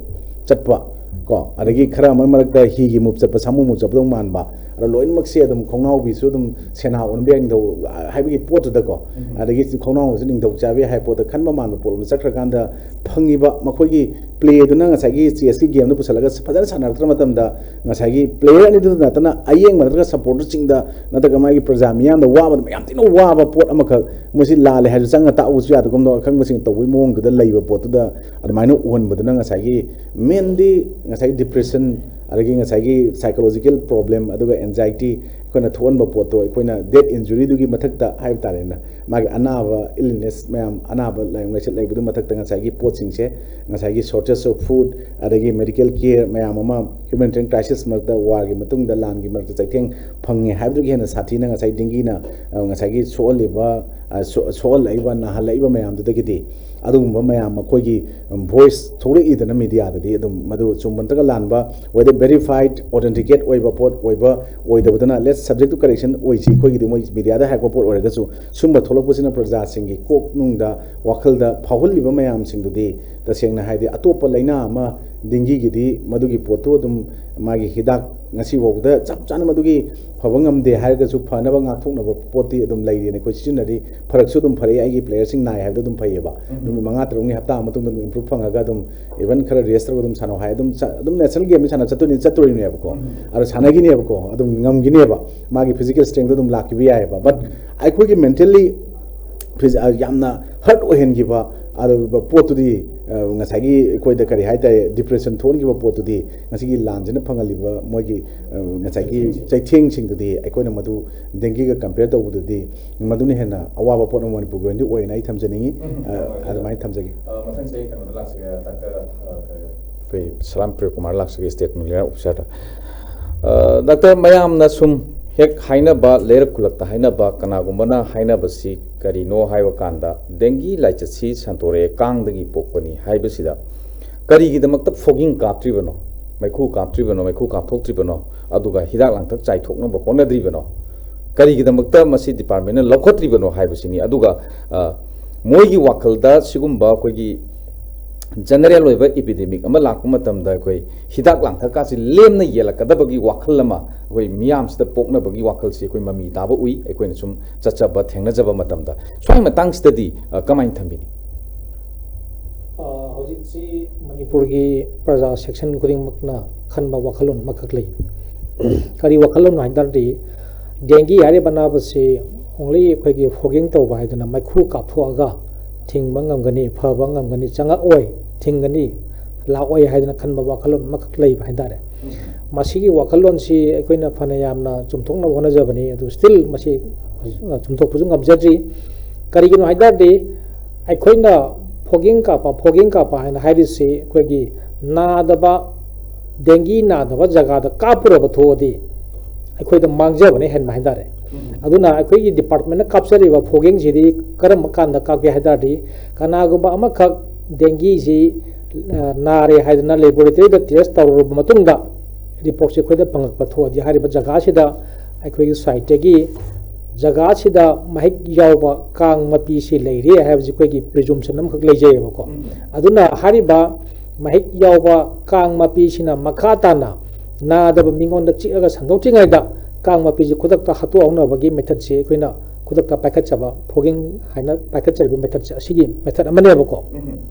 chatpa ko adagi khara marak da hi gi mu chatpa samu mu chatpa man ba aro loin mak se dum khongnau bi su dum sena on beng do haibi pot da ko adagi khongnau su ning do chabe hai pot khan ma man pol sakra kan da phangi ba makhoi gi play du na ngasai gi CSK game du pusalaga phadana sanar tra matam da ngasai gi player ani du na tana ayeng man ra support ching da na ta gamai gi prajam yam da wa ma yam tino wa ba pot amakha musi la le ha changa ta u ya da gom do khang masing to wi mong du da leiba pot da admaino on ba na ngasai gi mainly ngasai depression adagi ngasai gi psychological problem aduga anxiety ꯑꯩꯈꯣꯏꯅ ꯊꯣꯛꯍꯟꯕ ꯄꯣꯠꯇꯣ ꯑꯩꯈꯣꯏꯅ date ꯏꯟꯖꯨꯔꯤꯗꯨꯒꯤ ꯃꯊꯛꯇ ꯍꯥꯏꯕ ꯇꯥꯔꯦꯅ ꯃꯥꯒꯤ ꯑꯅꯥꯕ illness ꯃꯌꯥꯝ ꯑꯅꯥꯕ ꯂꯥꯏꯌꯣꯡ ꯂꯥꯏꯆꯠ ꯂꯩꯕꯗꯨ ꯃꯊꯛꯇ ꯉꯁꯥꯏꯒꯤ ꯄꯣꯠꯁꯤꯡꯁꯦ ꯉꯁꯥꯏꯒꯤ ꯁꯣꯔꯇꯦꯖ ꯑꯣꯐ ꯐꯨꯗ ꯑꯗꯒꯤ ꯃꯦꯗꯤꯀꯦꯜ ꯀꯦꯌꯔ ꯃꯌꯥꯝ ꯑꯃ ꯍ꯭ꯌꯨꯃꯦꯅꯤꯇꯦꯔꯤꯌꯟ ꯀ꯭ꯔꯥꯏꯁꯤꯁ ꯃꯔꯛꯇ ꯋꯥꯔꯒꯤ ꯃꯇꯨꯡꯗ ꯂꯥꯟꯒꯤ ꯃꯔꯛꯇ ꯆꯩꯊꯦꯡ ꯐꯪꯉꯦ ꯍꯥꯏꯕꯗꯨꯒꯤ ꯍꯦꯟꯅ ꯁꯥꯊꯤꯅ ꯉꯁꯥꯏ ꯗꯦꯡꯒꯤꯅ ꯉꯁꯥꯏꯒꯤ ꯁꯣꯛꯍꯜꯂꯛꯏꯕ ꯅꯥꯍꯜꯂꯛꯏꯕ ꯃꯌꯥꯝꯗꯨꯗꯒꯤꯗꯤ ꯑꯗꯨꯒꯨꯝꯕ ꯃꯌꯥꯝ ꯑꯩꯈꯣꯏꯒꯤ ꯚꯣꯏꯁ ꯊꯣꯛꯂꯛꯏꯗꯅ ꯃꯤꯗꯤꯌꯥꯗꯗꯤ ꯑꯗꯨꯝ ꯃꯗꯨ ꯆꯨꯝꯕ ꯅꯠꯇ꯭ꯔꯒ ꯂꯥꯟꯕ ꯋꯦꯗꯔ ꯚꯦꯔꯤꯐꯥꯏꯠ ꯑꯣꯊꯦꯟꯇꯤꯀꯦꯠ ꯑꯣꯏꯕ ꯄꯣꯠ ꯑꯣꯏꯕ ꯑꯣꯏꯗꯕꯗꯨꯅ ꯂꯦꯠꯁ ꯁꯕꯖꯦꯛ ꯇꯨ ꯀꯔꯦꯛꯁꯟ ꯑꯣꯏꯁꯤ ꯑꯩꯈꯣꯏꯒꯤꯗꯤ ꯃꯣꯏ ꯃꯤꯗꯤꯌꯥꯗ ꯍꯥꯏꯔꯛꯄ ꯄꯣꯠ ꯑꯣꯏꯔꯒꯁꯨ ꯁꯨꯝꯕ ꯊꯣꯛꯂꯛꯄꯁꯤꯅ प्रजाꯁꯤꯡꯒꯤ ꯀꯣꯛꯅꯨꯡꯗ ꯋꯥꯈꯜꯗ ꯐꯥꯎꯍꯜꯂꯤꯕ ꯃꯌꯥꯝꯁꯤꯡꯗꯨꯗꯤ ꯇꯁꯦꯡꯅ ꯍꯥꯏꯗꯤ ꯑꯇꯣꯞꯄ ꯂꯩꯅꯥ ꯑꯃ ꯗꯦꯡꯒꯤꯒꯤꯗꯤ ꯃꯗꯨꯒꯤ ꯄꯣꯠꯇꯨ ꯑꯗꯨꯝ ꯃꯥꯒꯤ ꯍꯤꯗꯥꯛ ꯉꯁꯤ ꯐꯥꯎꯕꯗ ꯆꯞ ꯆꯥꯅ ꯃꯗꯨꯒꯤ ꯐꯕ ꯉꯝꯗꯦ ꯍꯥꯏꯔꯒꯁꯨ ꯐꯅꯕ ꯉꯥꯛꯊꯣꯛꯅꯕ ꯄꯣꯠꯇꯤ ꯑꯗꯨꯝ ꯂꯩꯔꯤꯅ ꯑꯩꯈꯣꯏ ꯁꯤꯖꯤꯟꯅꯔꯤ ꯐꯔꯛꯁꯨ ꯑꯗꯨꯝ ꯐꯔꯛꯏ ꯑꯩꯒꯤ ꯄ꯭ꯂꯦꯌꯔꯁꯤꯡ ꯅꯥꯏ ꯍꯥꯏꯕꯗꯣ ꯑꯗꯨꯝ ꯐꯩꯌꯦꯕ ꯅꯨꯃꯤꯠ 5-6ꯒꯤ ꯍꯞꯇꯥ ꯃꯇꯨꯡꯗ ꯑꯗꯨꯝ ꯏꯝꯄ꯭ꯔꯨꯚ ꯐꯪꯉꯒ ꯑꯗꯨꯝ ꯏꯚꯟ ꯈꯔ ꯔꯦꯁ ꯇꯧꯔꯒ ꯑꯗꯨꯝ ꯁꯥꯟꯅꯧ ꯍꯥꯏ ꯑꯗꯨꯝ ꯅꯦꯁꯅꯦꯜ ꯒꯦꯝꯗꯤ ꯆꯠꯇꯣꯔꯤꯅꯦꯕꯀꯣ ꯑꯗꯣ ꯁꯥꯟꯅꯈꯤꯅꯦꯕꯀꯣ ꯑꯗꯨꯝ ꯉꯝꯈꯤꯅꯦꯕ ꯃꯥꯒꯤ ꯐꯤꯖꯤꯀꯦꯜ ꯁ꯭ꯇꯔꯦꯡꯗꯣ ꯑꯗꯨꯝ ꯂꯥꯛꯈꯤꯕ ꯌꯥꯏꯑꯕ ꯕꯠ ꯑꯩꯈꯣꯏꯒꯤ ꯃꯦꯟꯇꯦꯜꯂꯤ ꯌꯥꯝꯅ ꯍꯔꯠ ꯑꯣꯏꯍꯟꯈꯤꯕ ꯑꯗꯨꯒ ꯄꯣꯠꯇꯨꯗꯤ ꯉꯁꯥꯏꯒꯤ ꯑꯩꯈꯣꯏꯗ ꯀꯔꯤ ꯍꯥꯏꯇꯥꯔꯦ ꯗꯤꯄ꯭ꯔꯦꯁꯟ ꯊꯣꯛꯍꯟꯈꯤꯕ ꯄꯣꯠꯇꯨꯗꯤ ꯉꯁꯤꯒꯤ ꯂꯥꯟꯁꯤꯅ ꯐꯪꯍꯜꯂꯤꯕ ꯃꯣꯏꯒꯤ ꯉꯁꯥꯏꯒꯤ ꯆꯩꯊꯦꯡꯁꯤꯡꯗꯨꯗꯤ ꯑꯩꯈꯣꯏꯅ ꯃꯗꯨ ꯗꯦꯡꯒꯤꯒ ꯀꯝꯄꯤꯌꯔ ꯇꯧꯕꯗꯨꯗꯤ ꯃꯗꯨꯅ ꯍꯦꯟꯅ ꯑꯋꯥꯕ ꯄꯣꯠ ꯑꯃ ꯃꯅꯤꯄꯨꯔꯒꯤ ꯑꯣꯏꯅꯗꯤ ꯑꯣꯏꯅ ꯑꯩ ꯊꯝꯖꯅꯤꯡꯉꯤ ꯑꯗꯨꯃꯥꯏꯅ ꯊꯝꯖꯒꯦ ꯃꯊꯪ ꯆꯍꯤ ꯀꯩꯅꯣꯗ ꯂꯥꯛꯆꯒꯦ ꯗꯥꯛꯇꯔ ꯑꯩꯈꯣꯏ ꯁꯂꯥꯝ ꯄ꯭ꯔꯤꯌꯀꯨꯃꯥꯔ ꯂꯥꯛꯆꯒꯦ ꯁ꯭ꯇꯦꯠ ꯅ꯭ꯌꯨꯀ꯭ꯂꯤꯌꯔ ꯑꯣꯐꯤꯁꯥꯔꯗ ꯗꯥꯛꯇꯔ ꯃꯌꯥꯝꯅ ꯁꯨꯝ ꯍꯦꯛ ꯍꯥꯏꯅꯕ ꯂꯩꯔꯛ ꯈꯨꯜꯂꯛꯇ ꯍꯥꯏꯅꯕ ꯀꯅꯥꯒꯨꯝꯕꯅ ꯍꯥꯏꯅꯕꯁꯤ ꯀꯔꯤꯅꯣ ꯍꯥꯏꯕ ꯀꯥꯟꯗ ꯗꯦꯡꯒꯤ ꯂꯥꯏꯆꯠꯁꯤ ꯁꯟꯇꯣꯔꯛꯑꯦ ꯀꯥꯡꯗꯒꯤ ꯄꯣꯛꯄꯅꯤ ꯍꯥꯏꯕꯁꯤꯗ ꯀꯔꯤꯒꯤꯗꯃꯛꯇ ꯐꯣꯒꯤꯡ ꯀꯥꯞꯇ꯭ꯔꯤꯕꯅꯣ ꯃꯩꯈꯨ ꯀꯥꯞꯇ꯭ꯔꯤꯕꯅꯣ ꯃꯩꯈꯨ ꯀꯥꯞꯊꯣꯛꯇ꯭ꯔꯤꯕꯅꯣ ꯑꯗꯨꯒ ꯍꯤꯗꯥꯛ ꯂꯥꯡꯊꯛ ꯆꯥꯏꯊꯣꯛꯅꯕ ꯍꯣꯠꯅꯗ꯭ꯔꯤꯕꯅꯣ ꯀꯔꯤꯒꯤꯗꯃꯛꯇ ꯃꯁꯤ ꯗꯤꯄꯥꯔꯠꯃꯦꯟꯠꯅ ꯂꯧꯈꯠꯇ꯭ꯔꯤꯕꯅꯣ ꯍꯥꯏꯕꯁꯤꯅꯤ ꯑꯗꯨꯒ ꯃꯣꯏꯒꯤ ꯋꯥꯈꯜꯗ ꯁꯤꯒꯨꯝꯕ ꯑꯩꯈꯣꯏꯒꯤ ꯖꯦꯅꯔꯦꯜ ꯑꯣꯏꯕ ꯏꯄꯤꯗꯦꯃꯤꯛ ꯑꯃ ꯂꯥꯛꯄ ꯃꯇꯝꯗ ꯑꯩꯈꯣꯏ ꯍꯤꯗꯥꯛ ꯂꯥꯡꯊꯛꯀꯥꯁꯤ ꯂꯦꯝꯅ ꯌꯦꯜꯂꯛꯀꯗꯕꯒꯤ ꯋꯥꯈꯜ ꯑꯃ ꯑꯩꯈꯣꯏ ꯃꯤꯌꯥꯝꯁꯤꯗ ꯄꯣꯛꯅꯕꯒꯤ ꯋꯥꯈꯜꯁꯤ ꯑꯩꯈꯣꯏ ꯃꯃꯤ ꯇꯥꯕ ꯎꯏ ꯑꯩꯈꯣꯏꯅ ꯁꯨꯝ ꯆꯠꯆꯕ ꯊꯦꯡꯅꯖꯕ ꯃꯇꯝꯗ ꯁ꯭ꯋꯥꯏ ꯃꯇꯥꯡꯁꯤꯗꯗꯤ ꯀꯃꯥꯏꯅ ꯊꯝꯕꯤꯅꯤ ꯍꯧꯖꯤꯛꯁꯤ ꯃꯅꯤꯄꯨꯔꯒꯤ ꯄ꯭ꯔꯖꯥ ꯁꯦꯛꯁꯟ ꯈꯨꯗꯤꯡꯃꯛꯅ ꯈꯟꯕ ꯋꯥꯈꯜꯂꯣꯟ ꯑꯃꯈꯛ ꯂꯩ ꯀꯔꯤ ꯋꯥꯈꯜꯂꯣꯟ ꯍꯥꯏꯇꯥꯔꯗꯤ ꯗꯦꯡꯒꯤ ꯍꯥꯏꯔꯤꯕ ꯑꯅꯥꯕꯁꯤ ꯑꯣꯡꯂꯤ ꯑꯩꯈꯣꯏꯒꯤ ꯐꯣꯒꯤꯡ ꯇꯧꯕ ꯍꯥꯏꯗꯅ ꯃꯩꯈꯨ ꯀꯥꯞꯊꯣꯛꯑꯒ ꯊꯤꯡꯕ ꯉꯝꯒꯅꯤ ꯐꯕ ꯉꯝꯒꯅꯤ ꯆꯪꯉꯛꯑꯣꯏ ꯊꯤꯡꯒꯅꯤ ꯂꯥꯛꯑꯣꯏ ꯍꯥꯏꯗꯅ ꯈꯟꯕ ꯋꯥꯈꯜꯂꯣꯟ ꯑꯃꯈꯛ ꯂꯩꯕ ꯍꯥꯏꯇꯥꯔꯦ ꯃꯁꯤꯒꯤ ꯋꯥꯈꯜꯂꯣꯟꯁꯤ ꯑꯩꯈꯣꯏꯅ ꯐꯅ ꯌꯥꯝꯅ ꯆꯨꯝꯊꯣꯛꯅꯕ ꯍꯣꯠꯅꯖꯕꯅꯤ ꯑꯗꯨ ꯁ꯭ꯇꯤꯜ ꯃꯁꯤ ꯆꯨꯝꯊꯣꯛꯄꯁꯨ ꯉꯝꯖꯗ꯭ꯔꯤ ꯀꯔꯤꯒꯤꯅꯣ ꯍꯥꯏꯇꯥꯔꯗꯤ ꯑꯩꯈꯣꯏꯅ ꯐꯣꯒꯤꯡ ꯀꯥꯞꯄ ꯍꯥꯏꯅ ꯍꯥꯏꯔꯤꯁꯤ ꯑꯩꯈꯣꯏꯒꯤ ꯅꯥꯗꯕ ꯗꯦꯡꯒꯤ ꯅꯥꯗꯕ ꯖꯒꯥꯗ ꯀꯥꯞꯄꯨꯔꯕ ꯊꯣꯛꯑꯗꯤ ꯑꯩꯈꯣꯏꯗ ꯃꯥꯡꯖꯕꯅ ꯍꯦꯟꯕ ꯍꯥꯏꯇꯥꯔꯦ ꯑꯗꯨꯅ ꯑꯩꯈꯣꯏꯒꯤ ꯗꯤꯄꯥꯔꯠꯃꯦꯟꯠꯅ ꯀꯥꯞꯆꯔꯤꯕ ꯐꯣꯒꯤꯡꯁꯤꯗꯤ ꯀꯔꯝꯕ ꯀꯥꯟꯗ ꯀꯥꯞꯀꯦ ꯍꯥꯏꯇꯥꯔꯗꯤ ꯀꯅꯥꯒꯨꯝꯕ ꯑꯃꯈꯛ ꯗꯦꯡꯒꯤꯁꯤ ꯅꯥꯔꯦ ꯍꯥꯏꯗꯅ ꯂꯦꯕꯣꯔꯦꯇꯔꯤꯗ ꯇꯦꯁ ꯇꯧꯔꯕ ꯃꯇꯨꯡꯗ ꯔꯤꯄꯣꯔꯠꯁꯤ ꯑꯩꯈꯣꯏꯗ ꯐꯪꯉꯛꯄ ꯊꯣꯛꯑꯗꯤ ꯍꯥꯏꯔꯤꯕ ꯖꯒꯥꯁꯤꯗ ꯑꯩꯈꯣꯏꯒꯤ ꯁꯥꯏꯠꯇꯒꯤ ꯖꯒꯥꯁꯤꯗ ꯃꯍꯤꯛ ꯌꯥꯎꯕ ꯀꯥꯡ ꯃꯄꯤꯁꯤ ꯂꯩꯔꯦ ꯍꯥꯏꯕꯁꯤ ꯑꯩꯈꯣꯏꯒꯤ ꯄ꯭ꯔꯤꯖꯨꯝꯁꯟ ꯑꯃꯈꯛ ꯂꯩꯖꯩꯑꯕꯀꯣ ꯑꯗꯨꯅ ꯍꯥꯏꯔꯤꯕ ꯃꯍꯤꯛ ꯌꯥꯎꯕ ꯀꯥꯡ ꯃꯄꯤꯁꯤꯅ ꯃꯈꯥ ꯇꯥꯅ ꯅꯥꯗꯕ ꯃꯤꯉꯣꯟꯗ ꯆꯤꯛꯑꯒ ꯁꯟꯗꯣꯛꯇ꯭ꯔꯤꯉꯩꯗ ꯀꯥꯡ ꯃꯄꯤꯁꯤ ꯈꯨꯗꯛꯇ ꯍꯥꯠꯇꯣꯛꯍꯧꯅꯕꯒꯤ ꯃꯦꯊꯠꯁꯤ ꯑꯩꯈꯣꯏꯅ ꯈꯨꯗꯛꯇ ꯄꯥꯏꯈꯠꯆꯕ ꯐꯣꯒꯤꯡ ꯍꯥꯏꯅ ꯄꯥꯏꯈꯠꯆꯔꯤꯕ ꯃꯦꯊꯠꯁꯦ ꯑꯁꯤꯒꯤ ꯃꯦꯊꯠ ꯑꯃꯅꯦꯕꯀꯣ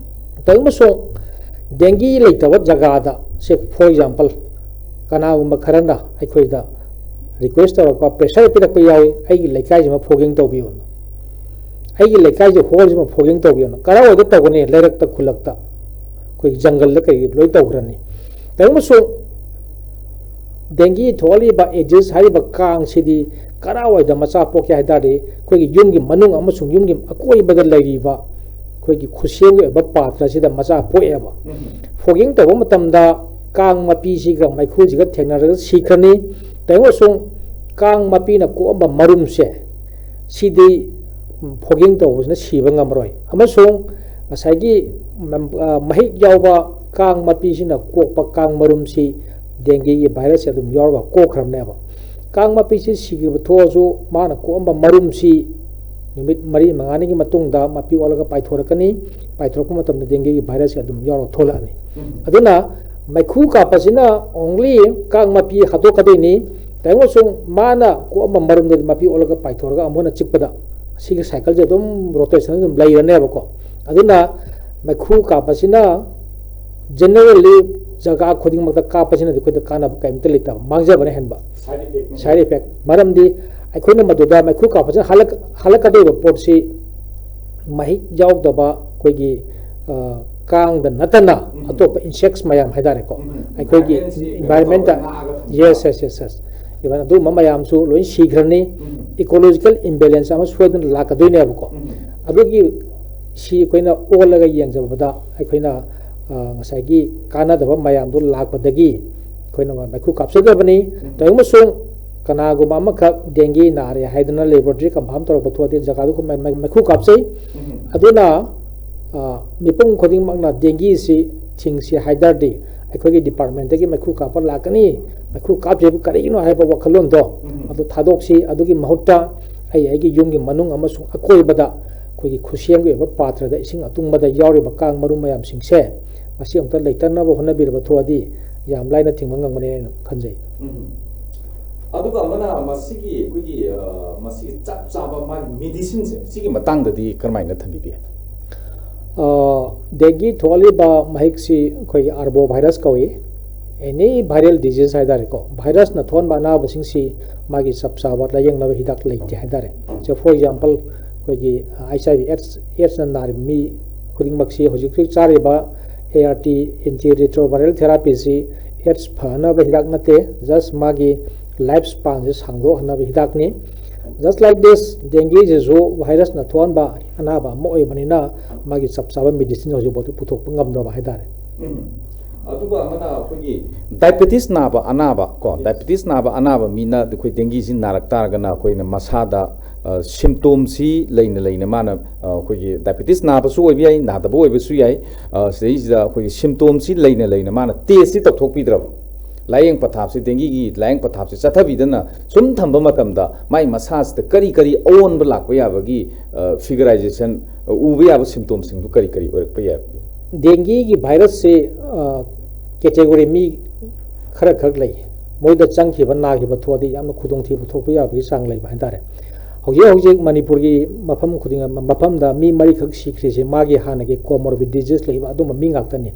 ꯇꯧꯕꯁꯨ ꯗꯦꯡꯒꯤ ꯂꯩꯇꯕ ꯖꯒꯥꯗ ꯁꯦ ꯐꯣꯔ ꯑꯦꯛꯖꯥꯝꯄꯜ ꯀꯅꯥꯒꯨꯝꯕ ꯈꯔꯅ ꯑꯩꯈꯣꯏꯗ ꯔꯤꯀ꯭ꯋꯦꯁ ꯇꯧꯔꯛꯄ ꯄ꯭ꯔꯦꯁꯔ ꯄꯤꯔꯛꯄ ꯌꯥꯎꯏ ꯑꯩꯒꯤ ꯂꯩꯀꯥꯏꯁꯤꯃ ꯐꯣꯒꯤꯡ ꯇꯧꯕꯤꯌꯨꯅ ꯑꯩꯒꯤ ꯂꯩꯀꯥꯏꯁꯤ ꯍꯣꯜꯁꯤꯃ ꯐꯣꯒꯤꯡ ꯇꯧꯕꯤꯌꯨꯅ ꯀꯔꯥꯏꯋꯥꯏꯗ ꯇꯧꯒꯅꯤ ꯂꯩꯔꯛꯇ ꯈꯨꯜꯂꯛꯇ ꯑꯩꯈꯣꯏ ꯖꯪꯒꯜꯗ ꯀꯩ ꯂꯣꯏ ꯇꯧꯈ꯭ꯔꯅꯤ ꯇꯧꯕꯁꯨ ꯗꯦꯡꯒꯤ ꯊꯣꯛꯍꯜꯂꯤꯕ ꯑꯦꯖꯤꯁ ꯍꯥꯏꯔꯤꯕ ꯀꯥꯡꯁꯤꯗꯤ ꯀꯔꯥꯏꯋꯥꯏꯗ ꯃꯆꯥ ꯄꯣꯛꯀꯦ ꯍꯥꯏꯇꯥꯔꯗꯤ ꯑꯩꯈꯣꯏꯒꯤ ꯌꯨꯝꯒꯤ ꯃꯅꯨꯡ ꯑꯃꯁꯨꯡ ꯌꯨꯝꯒꯤ ꯑꯀꯣꯏꯕꯗ ꯂꯩꯔꯤꯕ ꯑꯩꯈꯣꯏꯒꯤ ꯈꯨꯠꯁꯦꯝꯒꯤ ꯑꯣꯏꯕ ꯄꯥꯇ꯭ꯔꯁꯤꯗ ꯃꯆꯥ ꯄꯣꯛꯑꯦꯕ ꯐꯣꯒꯤꯡ ꯇꯧꯕ ꯃꯇꯝꯗ ꯀꯥꯡ ꯃꯄꯤꯁꯤꯒ ꯃꯩꯈꯨꯁꯤꯒ ꯊꯦꯡꯅꯔꯒ ꯁꯤꯈ꯭ꯔꯅꯤ ꯇꯧꯕꯁꯨ ꯀꯥꯡ ꯃꯄꯤꯅ ꯀꯣꯛꯑꯝꯕ ꯃꯔꯨꯝꯁꯦ ꯁꯤꯗꯤ ꯐꯣꯒꯤꯡ ꯇꯧꯕꯁꯤꯅ ꯁꯤꯕ ꯉꯝꯃꯔꯣꯏ ꯑꯃꯁꯨꯡ ꯉꯁꯥꯏꯒꯤ ꯃꯍꯤꯛ ꯌꯥꯎꯕ ꯀꯥꯡ ꯃꯄꯤꯁꯤꯅ ꯀꯣꯛꯄ ꯀꯥꯡ ꯃꯔꯨꯝꯁꯤ ꯗꯦꯡꯒꯤꯒꯤ ꯚꯥꯏꯔꯁꯁꯦ ꯑꯗꯨꯝ ꯌꯥꯎꯔꯒ ꯀꯣꯛꯈ꯭ꯔꯕꯅꯦꯕ ꯀꯥꯡ ꯃꯄꯤꯁꯤ ꯁꯤꯈꯤꯕ ꯊꯣꯛꯑꯁꯨ ꯃꯥꯅ ꯀꯣꯛꯑꯝꯕ ꯃꯔꯨꯝꯁꯤ ꯅꯨꯃꯤꯠ 4-5ꯅꯤꯒꯤ ꯃꯇꯨꯡꯗ ꯃꯄꯤ ꯑꯣꯜꯂꯒ ꯄꯥꯏꯊꯣꯔꯛꯀꯅꯤ ꯄꯥꯏꯊꯣꯔꯛꯄ ꯃꯇꯝꯗ ꯗꯦꯡꯒꯤꯒꯤ ꯚꯥꯏꯔꯁꯁꯦ ꯑꯗꯨꯝ ꯌꯥꯎꯔꯒ ꯊꯣꯛꯂꯛꯑꯅꯤ ꯑꯗꯨꯅ ꯃꯩꯈꯨ ꯀꯥꯞꯄꯁꯤꯅ ꯑꯣꯡꯂꯤ ꯀꯥꯡ ꯃꯄꯤ ꯍꯥꯠꯇꯣꯛꯀꯗꯣꯏꯅꯤ ꯇꯧꯕꯁꯨꯡ ꯃꯥꯅ ꯀꯣꯛꯑꯝꯕ ꯃꯔꯨꯝꯗꯗꯤ ꯃꯄꯤ ꯑꯣꯜꯂꯒ ꯄꯥꯏꯊꯣꯔꯒ ꯑꯃꯨꯛꯅ ꯆꯤꯛꯄꯗ ꯑꯁꯤꯒꯤ ꯁꯥꯏꯀꯜꯁꯦ ꯑꯗꯨꯝ ꯔꯣꯇꯦꯁꯟ ꯑꯗꯨꯝ ꯂꯩꯔꯅꯦꯕꯀꯣ ꯑꯗꯨꯅ ꯃꯩꯈꯨ ꯀꯥꯞꯄꯁꯤꯅ ꯖꯦꯅꯔꯦꯜꯂꯤ ꯖꯒꯥ ꯈꯨꯗꯤꯡꯃꯛꯇ ꯀꯥꯞꯄꯁꯤꯅꯗꯤ ꯑꯩꯈꯣꯏꯗ ꯀꯥꯟꯅꯕ ꯀꯩꯝꯇ ꯂꯩꯇꯕ ꯃꯥꯡꯖꯕꯅ ꯍꯦꯟꯕ ꯁꯥꯏड ꯏꯐꯦꯛ ꯃꯔꯝꯗꯤ ꯑꯩꯈꯣꯏꯅ ꯃꯗꯨꯗ ꯃꯩꯈꯨ ꯀꯥꯞꯄꯁꯤꯅ ꯍꯜꯂꯛꯀꯗꯧꯔꯤꯕ ꯄꯣꯠꯁꯤ ꯃꯍꯤꯛ ꯌꯥꯎꯗꯕ ꯑꯩꯈꯣꯏꯒꯤ ꯀꯥꯡꯗ ꯅꯠꯇꯅ ꯑꯇꯣꯞꯄ ꯏꯟꯁꯦꯛꯁ ꯃꯌꯥꯝ ꯍꯥꯏꯇꯥꯔꯦꯀꯣ ꯑꯩꯈꯣꯏꯒꯤ environment yes ibana du mamayam su loin sigrani ecological imbalance ama sweden lakadune abko adugi si koina olaga yengjabada akoina ngasagi kana daba mayam du lakpadagi koina makhu kapsadabani tayumasung kana guma amakha dengue nare haidana laboratory confirm torok thodi jaga du makhu kapsai aduna mipung khoding makna dengue si thingsi haidardi akhoi department gi makhu kapar lakani makhu kapje karino haiba wakhalon do adu thadoksi adugi mahutta ai gi yumgi manung amasung akoi bada khoi khusiyang gi ba patra da ising atung bada yawri ba kang marum mayam singse masi amta leitarna ba hona bir ba thodi yam laina thingma ngangmane khanjai aduga amana masigi kugi masigi chap chaba ma medicine se sigi matang da di karmaina thambi bi dengue tholi ba mahiksi khoi arbo virus kawi any viral disease haidare ko virus na thon ba na basing si magi sapsa ba layang na hidak leite haidare so for example khoi gi HIV AIDS na nar mi kuding maksi hojik chari ba ART antiretroviral therapy si AIDS phana ba hidak na te just magi lifespan is hangdo hana ba hidak ni just like this dengue is virus na thon ba anaba mo oi banina magi sapsa ba medicine hoji botu puthok ngam do ba haidare aduga amana khoi diabetes naba anaba ko diabetes naba anaba mina de khoi dengue sin narak targa na khoi na masada symptoms si leina mana khoi diabetes naba su oi bi na da bo oi su yai sei da khoi symptoms si leina mana test si tok pi dra layeng pathap si dengue gi layeng pathap si chathabi dana sum thamba matam da mai masas de kari on blak pa ya bagi figurization uba ya symptoms sing du kari orak pa ya dengue gi virus se category mi khara khak lai moida changki ba na gi ba thodi yamna khudong thi bu thok ya bi sang lai ba handare hoje manipur gi mafam khuding mafam da mi mari khak sikri se magi hana gi comorbid disease lai ba adum mi ngak tani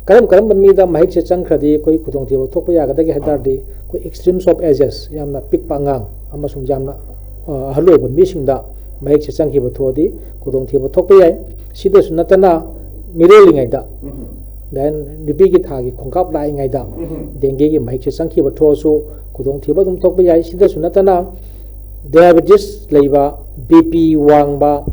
karam mi da mahik se changkhadi koi khudong thi bu thok ya ga da gi hadar di koi extremes of ages yamna pik pangang amasung jamna haloi ba mi sing da mahik se changki bu thodi khudong thi bu thok ya sida sunatana mirelingai da then nipigi thagi khongkap lai ngai da dengue gi mahik se changki ba thosu khudong thi ba dum thok ya sida sunatana diabetes leiba bp wangba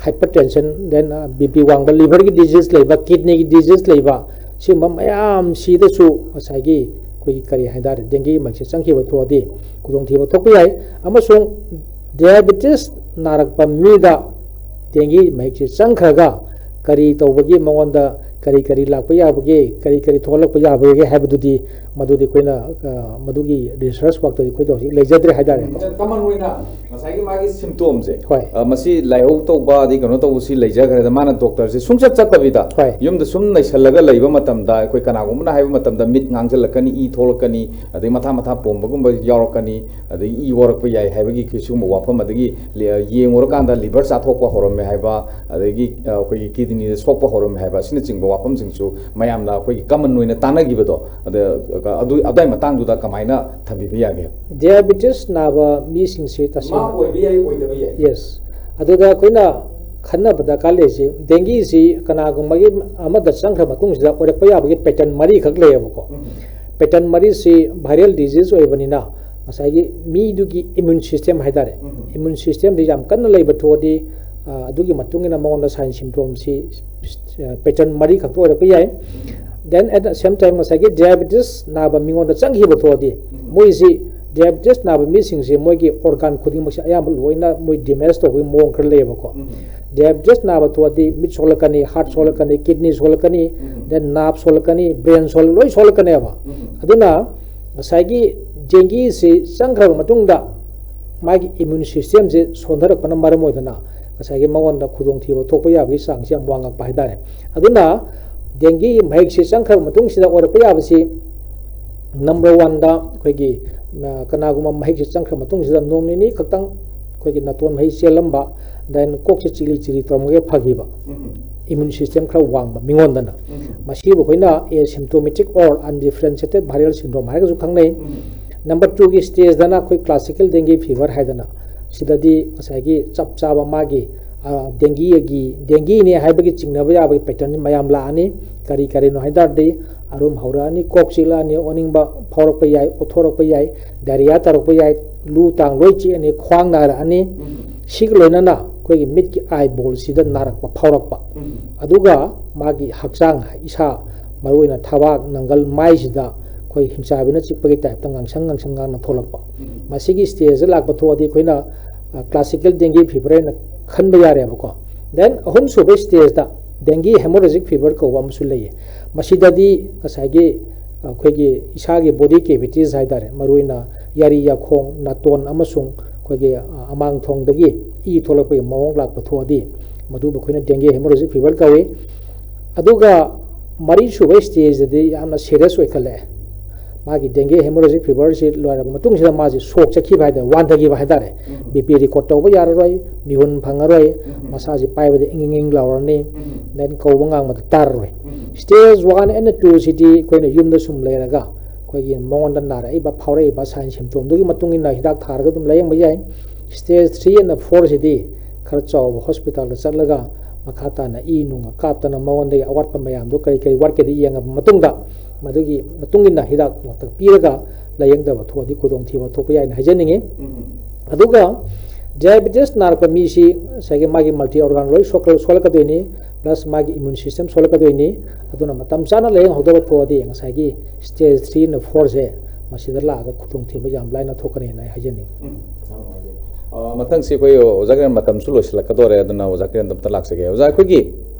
hypertension then bp wangba liver gi disease leiba kidney gi disease leiba simba mayam sida su asagi koi kari haidar dengue mahik se changki ba thodi khudong thi ba thok ya amasung diabetes narak pa mi da dengue mahik se changkhaga kari tawbagi mangonda kari lakpa yabage kari tholakpa yabage habdudi madudi koina madugi research work to koi do lejadre haidare common wina masai magi symptoms e masi laihau to ba di kono to si lejagre da mana doctor se sumchat chattabida yum da sum nai salaga leiba matam da koi kana gum na haiba matam da mit ngangjalakani i tholakani adai matha pomba gum ba yarakani adai i warak pa yai haibagi kisum wafam adagi yengor kanda liver sa thokpa horom me haiba adagi koi kidney sokpa horom haiba sina chingba wafam singchu mayam na koi common wina tanagi bedo adu adai matang du da kamaina thabi bi yage diabetes naba mi sing se tasma ma oi bi ai oi da bi yes adu da koina khanna bada kale si dengue si kana gumagi amada sangkha matung sida orak pa yabagi pattern mari khak le ko pattern mari si viral disease oi banina asagi mi dugi immune system haidare immune system di jam kan leiba thodi adugi matungina maona sign symptoms si pattern mari khak orak pa yai then at the same time asagi diabetes naba mingonda changhi ba thodi moi si diabetes naba mi sing si moi gi organ khuding ma ayam loina moi damage to wi mong kar leba ko diabetes naba thodi mit solakani heart solakani kidney solakani then nerve solakani brain loi solakani ba aduna asagi dengue si changkha matungda magi immune system je sondharak pana maramoi dana asagi magonda khudong thiba thokpa ya bi sang siam wangak pa haidare aduna dengue mahik se changkha matung sida orak pa ya basi number 1 da khoigi kanaguma mahik se changkha matung sida nong ni kaktang khoigi naton mahai selamba then kok se chili tomge phagiba immune system kha wangba mingondana masi bo khoina asymptomatic or undifferentiated viral syndrome ha ga khangnai number 2 gi stage dana khoi classical dengue fever haidana sidadi asagi chap chaba magi dengue ne haibagi chingnaba yabagi pattern mayam laani kari kari no haidardi arum haurani kok chilani oningba phaurakpa yai othorakpa yai diarrhea tarakpa yai lu tang loi chi ani khwang nara ani sigloina na koi mit ki eyeball sida narakpa phaurakpa aduga magi hakchang isa maruina thawak nangal mai sida koi hingsabina chikpagi type tang ngangsang na tholakpa masigi stage lakpa thodi koina classical dengue fever na khanba yare bako then ahum sube stage da dengue hemorrhagic fever ko wa musul leye masidadi kasage khoige isage body cavities haidare maruina yari ya khong naton amasung khoige amang thong dagi i tholakpa mawong lakpa thodi madu bakhoina dengue hemorrhagic fever kawe aduga mari sube stage de amna serious oikhale magi dengue hemorrhagic fever si loira matung sida maji sok chakhi baida wandagi baidare bp record tawba yararoi mihun phangaroi masaji paibade inging laurani then kawbangang mat tarroi stage 1 and 2 city koina yumda sum leiraga koigi mongonda nara iba phaurai ba sign symptom dugi matung ina hidak tharga dum layang bayai stage 3 and 4 city khar chaw hospital da chalaga makata na i nunga kaptana mongonda awat pa mayam do kai kai warke di yang matungda madugi matungina hidak tak piraga layang da thodi kudong thiba thopa yai na hajaninge aduga diabetes narpa mi si sage magi multi organ loi solaka doini plus magi immune system solaka doini aduna matam chana layang hodoba thodi ngasagi stage 3 na 4 se masida laga kudong thiba yam laina thokane na hajaning matang si koyo ozakren matam sulo silakadore aduna ozakren dam talak sege ozak kogi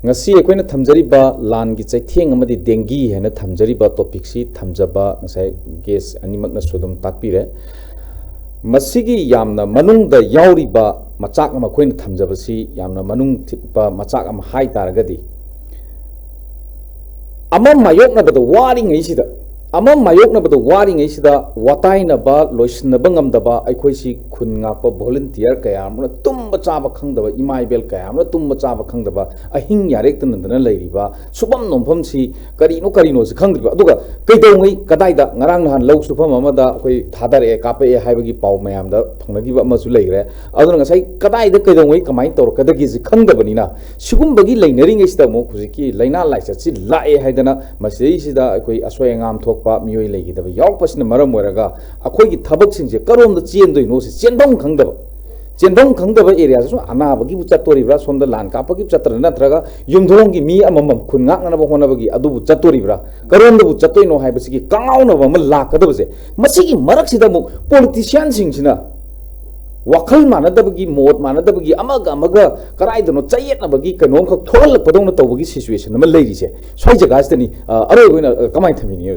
ngasi akoina thamjariba Langi Cheitheng Amadi Dengue hena thamjariba topic si thamjaba ngasai guest animakna sudum takpire masigi yamna manung da yauriba machak ama koina thamjaba si yamna manung thitpa machak ama hai taragadi ama mayokna bada wari ngai sida ama mayokna bada wari ngai sida wataina ba loisna bangam da ba aikoi si khunga pa volunteer kaya amna tumba chaba khangdaba imaibel kaya amna tumba chaba khangdaba ahing yarek tanandana leiriba subam nompham si karino si khangdriba aduga kaidongai kadaida ngarang nahan lok supam amada koi thadare kape haibagi pau mayam da phangnagiba amasu leire aduna ngasai kadaida kaidongai kamai tor kadagi si khangdabani na sigumbagi leinering isda mo khuziki laina laisa si lae haidana masei sida koi aswayangam thokpa miyoi legidaba yaupasna maram oraga akhoi thabak singje karomda chendoi no se chendong khangdaba area so anabagi buchatori bra sonda lan kapagi chatra natraga yumdhongi mi amamam khunga ngana honabagi adu buchatori bra karomda buchatoi no haibasigi kauna ba mal lakadabase masigi marak sida mu politician singsina wakal manadabagi mot manadabagi amaga karaidano chayetnabagi kanom khak thol padong na tawbagi situation ama leirise swai jaga stani aroi goina kamai thamini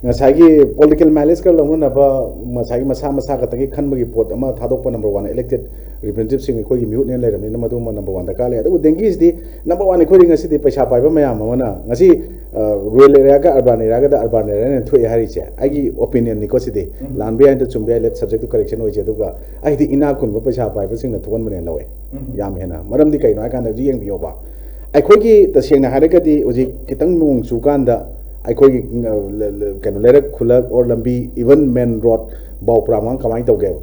ngasagi political mileage ka longna ba masagi masa ka tagi khanbagi pot ama thadok pa number 1 elected representative sing khoi gi mute ne leiramni na madu number 1 da ka le adu dengue is di number 1 khoi ngasi di paisa pai ba mayam amana ngasi rural area ka urban area ka da urban area ne thui hari che agi opinion ni ko si di lan bi and chumbi let subject to correction oi che du ga ai di ina kun ba paisa pai ba sing na thon mane lawe yam hena maram di kai no ka da ji yeng biyo ba ai khoi gi ta seng na hare ka di oji kitang nung chu kan da akhoi kanu lerak khulak or lambi even main road bau pramang kamai tawge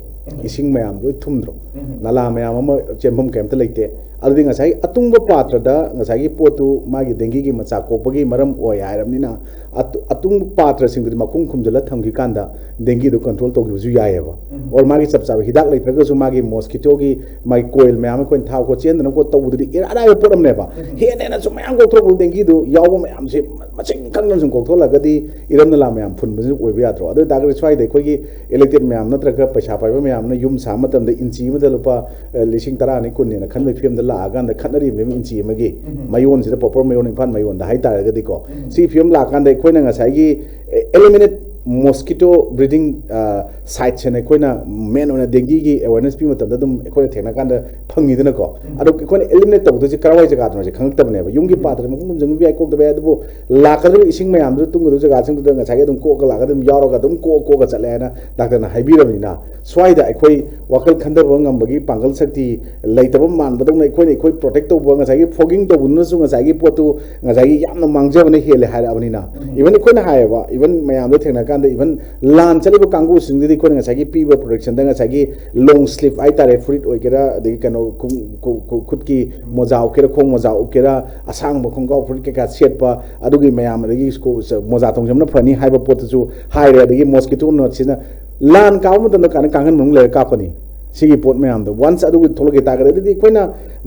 ising mayam doi thumdro nala mayam ama chembam kemta leite aldi ngasai atungba patra da ngasai potu magi dengue gi macha kopagi maram oi airamnina atung patra singri makhung khumjala thamgi kanda dengue do control tawgi ju yaeba or magi chapcha hidak leitraga su magi mosquito gi mai coil mayam ko thaw ko chen na ko tawdri ira ya poram neba hene na su mayam ko thok dengue do yawa mayam se maching kangnan sum ko thola gadi iramna la mayam phun bu oi bya tro adu dagri swai de khoi gi elected mayam natraga paisa pai ba mayam na yum sa matam de inchi ma da lupa lising tara ni kun ne na khan me film da la gan da khanari me inchi ma gi mayon sida proper mayon infan mayon da hai tar ga di ko si film la kan de khoi na ngasai gi eliminate mosquito breeding site chene koina main on dengue gi awareness pi matam da dum koina thena kan da phangi dina ko adu koina eliminate to ji karawai jaga to ji khang tab ne ba yung gi patra ma kum jung bi ai ko da ba du la ka du ising mayam du tung du jaga sing du nga sa ge dum ko ka la ga dum yaro ga dum ko ga chale na doctor na haibi ram ni na swai da ai wakal khanda ba ngam bagi pangal sakti leitab man ba dum na ai protect to ba nga sa gi fogging to bun su nga sa gi potu nga sa gi yam na mangja ba ne hele ha ra ba ni na even koina ha ba even mayam du thena कांदे even लान चलिबो कांगू सिंगदि कोन ngसागी पीबो production दंग ngसागी long sleeve आई तारे fret ओइकेरा दि कनो खुद की मोजा ओकेरा खोंग मोजा ओकेरा असांग बखोंगाव fret के का सेटपा अदुगी मयाम दगी इसको मोजा थोंजमना फनी हाइबो पोतसु हाइरे दगी मॉस्किटो नोट सिना लान काव मदन कान कांगन मंग ले कापनी सिगी पोट मैम वंस थोलगे तागदी कोईना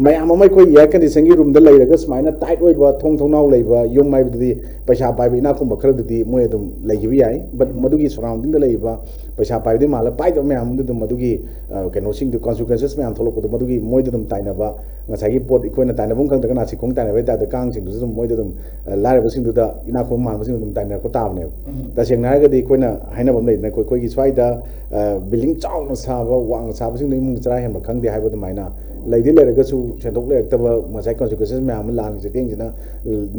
मैम कोई एयर कंडीशन की रूम लेरगा सुमाइना टाइट होइबा थोंग थोंनाव लेबा युम माइबदी पैसा पाइबा इनाकुम खरददी मोय अदुम लेगिबि याय बट मदुगी सराउंडिंग द लेबा पैसा पाइबदी माला पाइद मैम दुम मदुगी कैनोसिंग द कॉन्सिक्वेंसेस मैम थोलको मदुगी मोय दुम ताइनबा ngसागी पोट इकोइना ताइनबुम खंग दगना सिकोंग ताइनबा ता द कांग सिंग दुम मोय दुम लारबसिंग दुदा इनाकुम मानबसिंग दुम ताइना को ताबने तसेंग नागदी कोइना हाइनबम लेना कोई कोई स्वाइदा बिल्डिंग चाउन साबा वांग साबसिंग इमुंग चरा हेम खंगदे हाइबो दुमाइना लेदि लेरगसु सेंदोक लेरतबा मसाइ कॉन्सिक्वेंसेस मैम लांग जेतेंग जिना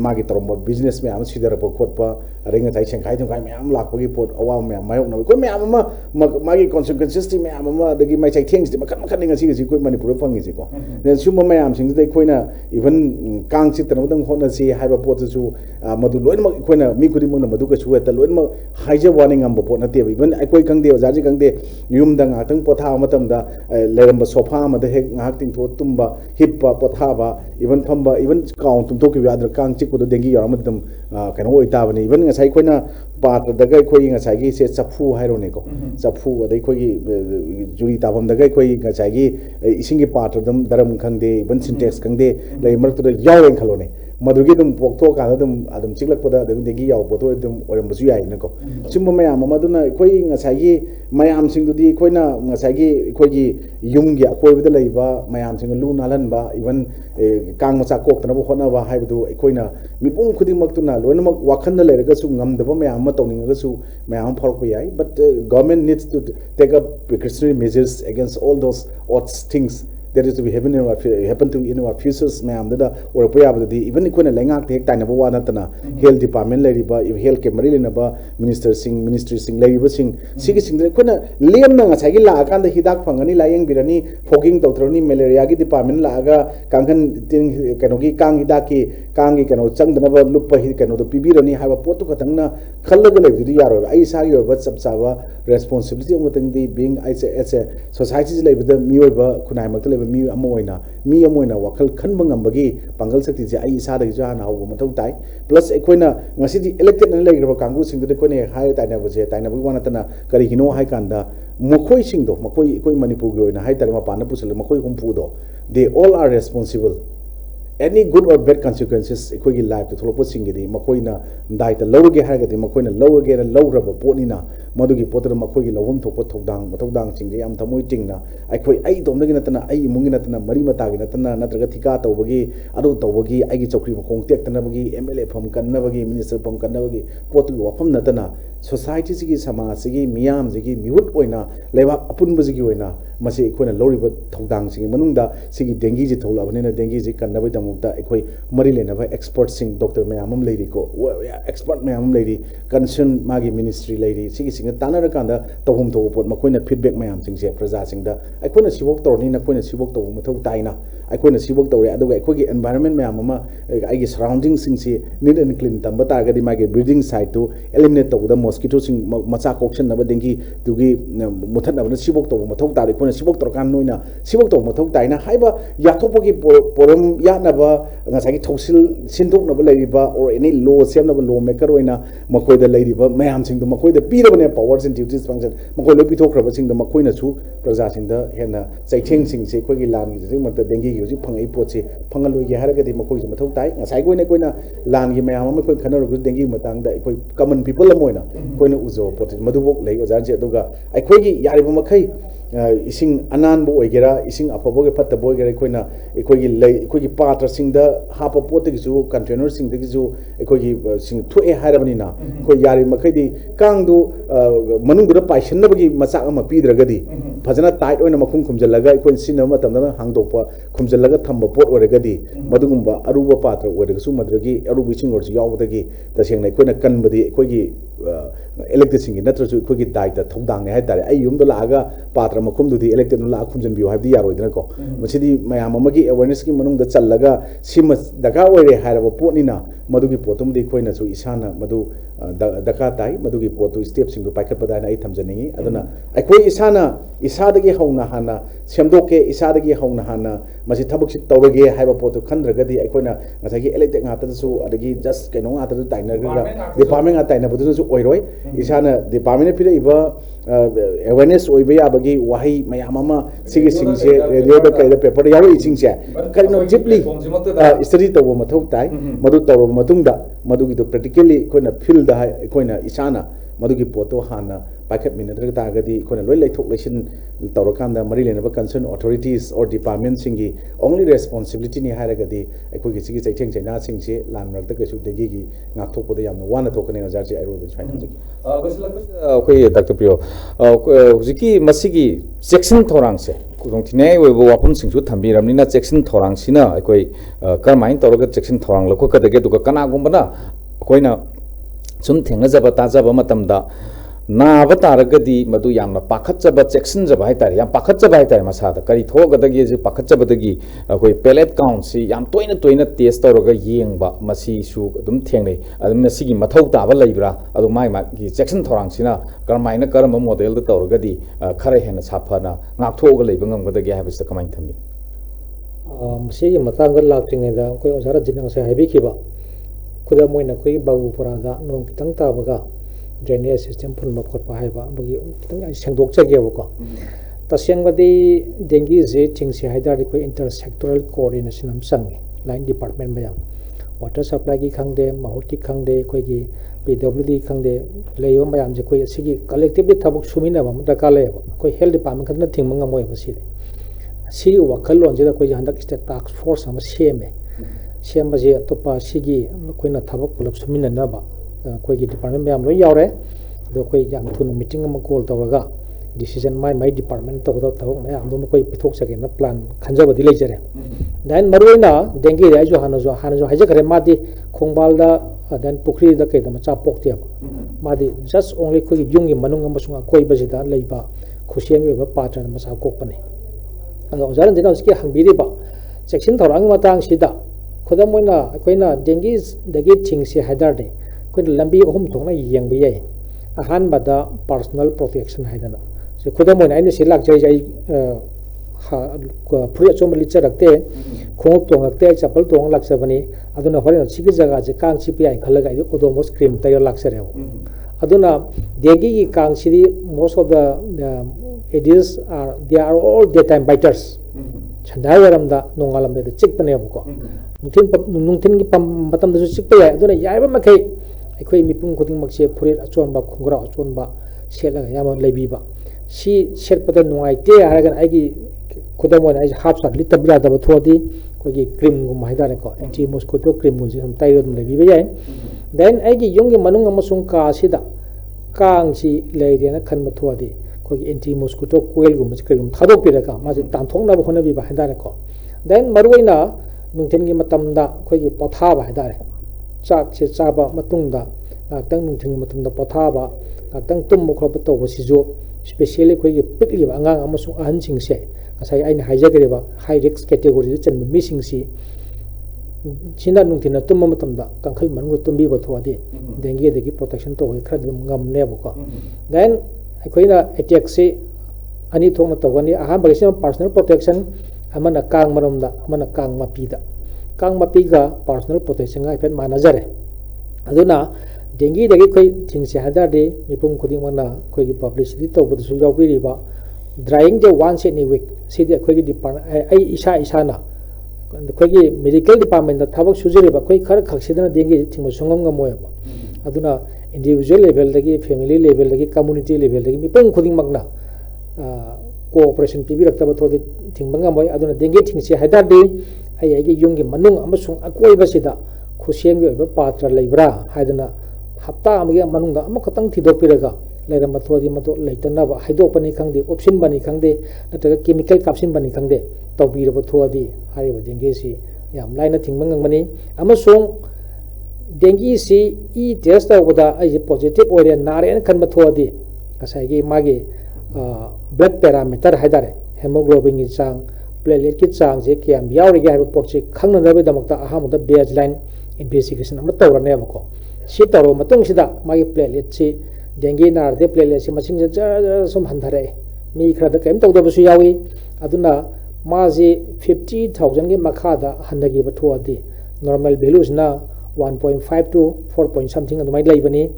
मागी तरम बिजनेस मैम सिदरपा खोटपा रेंग चाइ सेंखाइ थुंखाइ मैम लाखपगी पोट अवा मैम मायोक न कोइ मैम मागी कॉन्सिक्वेंसेस ति मैम दगी माइ चाइ थेंग्स ति मखन मखन ngasi gasi कोइ मणिपुर फंगी से को देन सुम मैम सिंग दे कोइना इवन कांग चित्र मदंग होना से हाइबा पोट सु मदु लोइन म कोइना मी खुदि मन मदु कसु एत लोइन म हाइजे वार्निंग am पोट नते इवन कोइ खंगदे ओजाजी खंगदे युम दंग आतंग पोथा मतमदा लेरम सोफा मद हेक ngak तुम्बा हिप्पा पोथाबा इवन फंबा इवन काउं तुमथोक याद्र कांग चिकुद देंगी यामदम कनो ओइताबनी इवन ngसाइ खोइना पात्र दगै खोइ ngसाइगी से चफु हाइरोने को चफु अदै खोइ जुरी ताबम दगै खोइ ngसाइगी इसिंगी पात्र दम दरम खंगदे इवन सिंटेक्स खंगदे लै मरतुद यावें खलोने मधुगी दम पोक्थो काना दम चिकलकपदा दम देंगी याव पोथो दम ओरमबसु याइ नको सिम मयाम मदुना खोइ ngसाइगी मयाम सिंगदुदी खोइना ngसाइगी खोइगी युमगी अकोइबदा लैबा मयाम सिंग लु नालनबा इवन कांग मचा कोक्तनबो होनबा हाइबदु खोइना मिपुम खुदिमक्तुना लोइनमक वाखन लेरगसु ngमदबा मयाम म तौनिंगसु मयाम फरक याइ but government needs to take up precautionary measures against all those odd things that is to be happen to in our futures ma'am da or poya badi even ikona lengak tek taina ba wana tana health department leriba health ke mari lena ba ministry sing leriba sing sigi sing de kona lem na nga sagi la kan da hidak phangani layeng birani fogging doctorni malaria gi department la aga kangan tin kanogi kang hidaki kangi kano changdana ba lupa hi kano do pibirani ha ba potu katangna khallaga lebidi yaro ai sa yo ba sabsaba responsibility amotang di being as a society lebida miyoba kunai mak mi amoina wakal khanba ngambagi pangal sakti je ai isa da ja na hawo mathau tai plus ekoina ngasi di elected na legraba kangu sing de koine hai tai na buje tai na bu wana tana kari hino hai kanda mokoi sing do mokoi ekoi manipur gi oina hai tar ma pana pusal mokoi humpu do they all are responsible any good or bad consequences ekoigi life to tholopo singidi makoina daita lawge haragadi makoina lawge na lawraba ponina madugi potra makoigi lawum thokpo thokdang singri am thamoi tingna aikoi ai domdagi natana ai imungi natana mari matagi natana natraga thika tawbagi adu tawbagi aigi chokri makong tek tanabagi mla pham kannabagi minister pham kannabagi potu wafam natana society sigi samaj sigi miyam sigi mihut oina leba apunba sigi oina mase ekoina loriba thokdang sigi manungda sigi dengue ji tholabane dengue ji kannabai mukta ekoi mari lenaba expert sing doctor mayamam leiri ko expert mayamam leiri concern magi ministry leiri sigi singa tanara kanda tohum to pot makoina feedback mayam sing se praja sing da aikoina sibok torni na koina sibok to mathau taina aikoina sibok tore aduga aikogi environment mayam ama aigi surroundings sing se neat and clean tamba targadi magi breeding site to eliminate to the mosquito sing macha coction na dengue tugi muthat na sibok to mathau tare koina sibok tor kan noina sibok to mathau taina haiba yathopogi porom yana ngasagi thosil sinduk na ba or any law sem na law maker oina makoi da leiriba mayam sing da makoi da pirabane powers and duties function makoi lo pithokraba sing da makoi na chu praja sing da hena chaitheng sing se koi gi lan gi sing mat dengi gi ji phangai pot se phangaloi gi haraga di makoi ji mathau tai ngasai koina koina lan gi mayam ma koi khana ro dengi matang da koi common people amoina koina uzo pot madubok lei ojar je aduga ai koi gi yariba makhai ising anan bo oigera ising aphabo ge phatta bo oigera koina ekoigi lei ekoigi patra sing da hapa pot gi ju container sing gi ju ekoigi sing thue harabani na koi yari makhai di kang du manung da paishan na bagi macha ama pidragadi phajana tight oina makhum khumjalaga ekoi sin ma tamna hangdokpa khumjalaga thamba pot oregadi madugumba aruba patra oregasu madragi arubi sing or yaw dagi taseng na koina kanbadi ekoigi elected singi natrasu khoi gi daita thongdang ne hai tare ai yum da laga patra makhum du di elected la khumjan bi habi yaroi dana ko masidi mayam amagi awareness ki manung da challaga sim daga oire hairaba potni na madu gi potum di khoina su isana madu daka tai madu gi potu step sing du paikhat pada na ai thamjani aduna ai khoi isana isada gi hauna hana semdoke isada gi hauna hana masi thabuk si tawrage haiba potu khandraga di ai khoina ngasai gi elected ngata su adagi just kaino ngata du tainer ga department ngata tainer budu su oiroi isana department pira iba awareness oiba yabagi wahi mayam ama sigi singse radio da kai da paper yawo isingse karino deeply study tawo mathau tai madu tawo matungda madu gi do practically koina field da koina isana madu gi poto hana paket minadra ta gadi koina loi laithok lesin tawrakanda mari lenaba concern authorities or department singi only responsibility ni haragadi ekoi gi sigi chaitheng chaina singse lanrak da kesu degi gi ngak thok poda yamna wana thokane na jarji airo bin chaina jagi koi Dr. Priyo hujiki masigi section thorang se kudong thine we wapum singsu thambi ramni na section thorang sina ekoi karmain tawraga section thorang lokho kadage duka kana gumbana koina sum thengna jaba ta jaba matamda na avataragaddi madu yamna pakhatjaba section jaba haitare yam pakhatjaba haitare masada kari thogadagi je pakhatjabadagi koi pallet count si yam toina test tawraga yengba masi su adum thengnei adum masigi mathau taba leibra adu mai ma gi section thorang sina karmaina karama model da tawragadi khare hena saphana ngakthoga leiba ngamgadagi habis kamain thami masigi matanga laktingai da koi ojara jinang se habi khiba kuda moina koi babu purada nong kitang tabaga drainage system phunma khotpa haiba bagi kitang sengdok chageba ko tasengbadi dengue je chingsi haidar koi intersectoral coordination am sang line department mayam water supply ki khangde mahut ki khangde koi gi pwd khangde leyo mayam je koi sigi collectively thabuk sumina ba daka le koi health department khadna thingmanga moi basi si wakal lon je da koi handak state task force am seme seme je topa sigi koi na thabuk pulap sumina na ba koi gi department mayam lo yaure do koi jam thun meeting am call tawraga decision my department to do tawuk mayam do koi pithok sake na plan khanjaba di lejare dan maruina dengue ra jo hanajo haja kare madi khongbalda dan pukri da kai da macha poktia madi just only koi jungi manung am sunga koi bajida leiba khusiang ba patra macha kokpane ado jaran jena uski hangbiri ba section thorang matang sida khodam moina koina dengue dagi thingsi haidar de koi lambi hom thongna yeng bi yai ahan bada personal protection haidana se khodam moina ani silak jai puri chom licha rakte khong tong rakte chapal tong laksabani aduna horena sigi jaga je kang chi pi ai khalaga i odomos cream tayo laksare aduna dengue ki kang siri most of the aedes they are all daytime biters chandai waramda nongalam de chik pane ko nungtin ki patam da chik pa aduna yaiba makai akhoi mipung khuding makse puri achon ba khungra achon ba sela yama lebi ba si serpada nungai te haragan aigi kudamon ai half shot litabra da thodi ko gi cream gum haidare ko anti mosquito cream gum jam tairo dum lebi ba then aigi yongi manung amasung ka sida kang si leidena khan ma thodi ko gi anti mosquito coil gum cream thadok pira ka ma tan thong na ba khona bi ba haidare ko then maruina nungten gi matamda ko gi potha ba haidare chak se chaba matungda ngaktang nungten gi matamda potha ba ngaktang tum mo khropa to ba sijo especially koi gi pikli ba angang amasung ahan singse asai aina haijagre ba high risk category de chen missing si china nungtina tumma matamda kankhal mangu tumbi ba thwadi dengue de gi protection to khra dum ngam ne ba ko then koina attack se ani thong to gani aha ba se personal protection amana kang maramda amana kang mapi da kang mapi ga personal protection ga pen manager aduna dengue de gi koi thingse hada de mipum khuding mana koi gi publicity to bu su yaw bi ba drying the once in a week see the koi department ai isa na koi gi medical department da thabak sujere ba koi khar khaksidana dengue thingmo sungam ga moya ba aduna individual level dagi family level dagi community level dagi mipum khuding magna cooperation pibi rakta ba thodi thingmanga moy aduna dengue thingse hada de ai gi yong gi manung amasung akoi ba sida khusiang gi ba patra leibra haidana hapta amge manungda amakatang thidok piraga leira mathodi mato leitana ba haidok pani khangde option bani khangde nataga chemical kapsin bani khangde tawbira ba thodi hari ba dengue si yam laina thingmang mani amasung dengue si e test tawda ai positive ore nare kan mathodi kasai gi magi blood parameter haidare hemoglobin ki chang platelet ki chang je kiam yauri ga report si khangna da damakta ahamuda baseline investigation am tawrane bako si tawro matung sida magi platelet si dengue nar de platelet si masing sum handhare mi khada kaim tawda basu yawi aduna maji 50,000 gi makhada handagi bathuadi normal values na 1.5 to 4 point something adumai laibani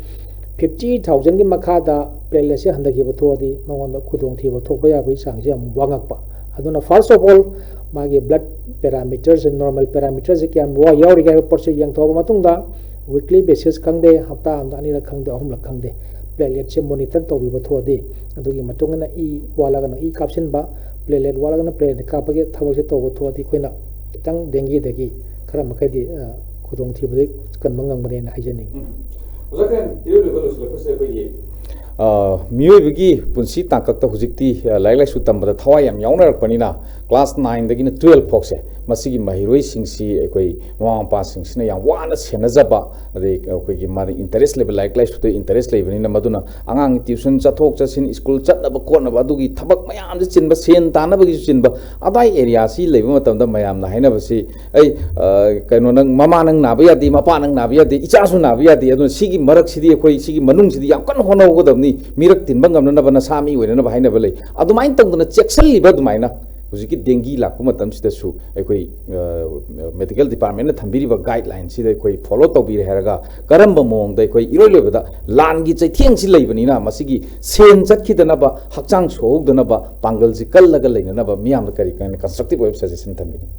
50,000 gi makhada platelet si handagi bathuadi mangonda khudong thi bathokpa ya bai sang je am wangakpa aduna first of all magi blood parameters and normal parameters kyam wa yauri ga porse yang thoba matungda weekly basis khangde hafta am ani la khangde ahum la khangde platelet se monitor to bi bathodi adugi matungna e wala gana e caption ba platelet wala gana platelet kapage thawak se to bathodi koina tang dengue dagi khara makadi khudong thi bade kan mangang bane na hajani uzakan iru level usla kose koyi miyoibagi punsi tangkakta hujikti lai su tambada thawai yam yaunarappanina class 9 dagina 12 phokse masigi mahiroi singsi ekoi mama pa singsina yam wana senajaba ade ekoi gi mari interest level lai su te interest level ni maduna angang tuition chathok chasin school chatna ba kona ba dugi thabak mayam je chinba sen tana ba gi chinba adai area si leba matamda mayam na haina basi ai kaino nang mama nang na ba yadi mapa nang na ba yadi icha su na ba yadi aduna sigi marak sidi ekoi sigi manung sidi yam kan hono godamni mirak tinbang ngam na bana sami wena ba haina balai adumain tangduna checksul liba dumaina hujiki dengue lakpa matam sida su ekoi medical department na thambiri ba guideline sida ekoi follow tawbire heraga karamba mong da ekoi iroi lebada langi cheitheng si leibani na masigi sen chatkidana ba hakchang sohudana ba pangal si kallaga leina ba miyam da kari kan constructive web suggestion thambiri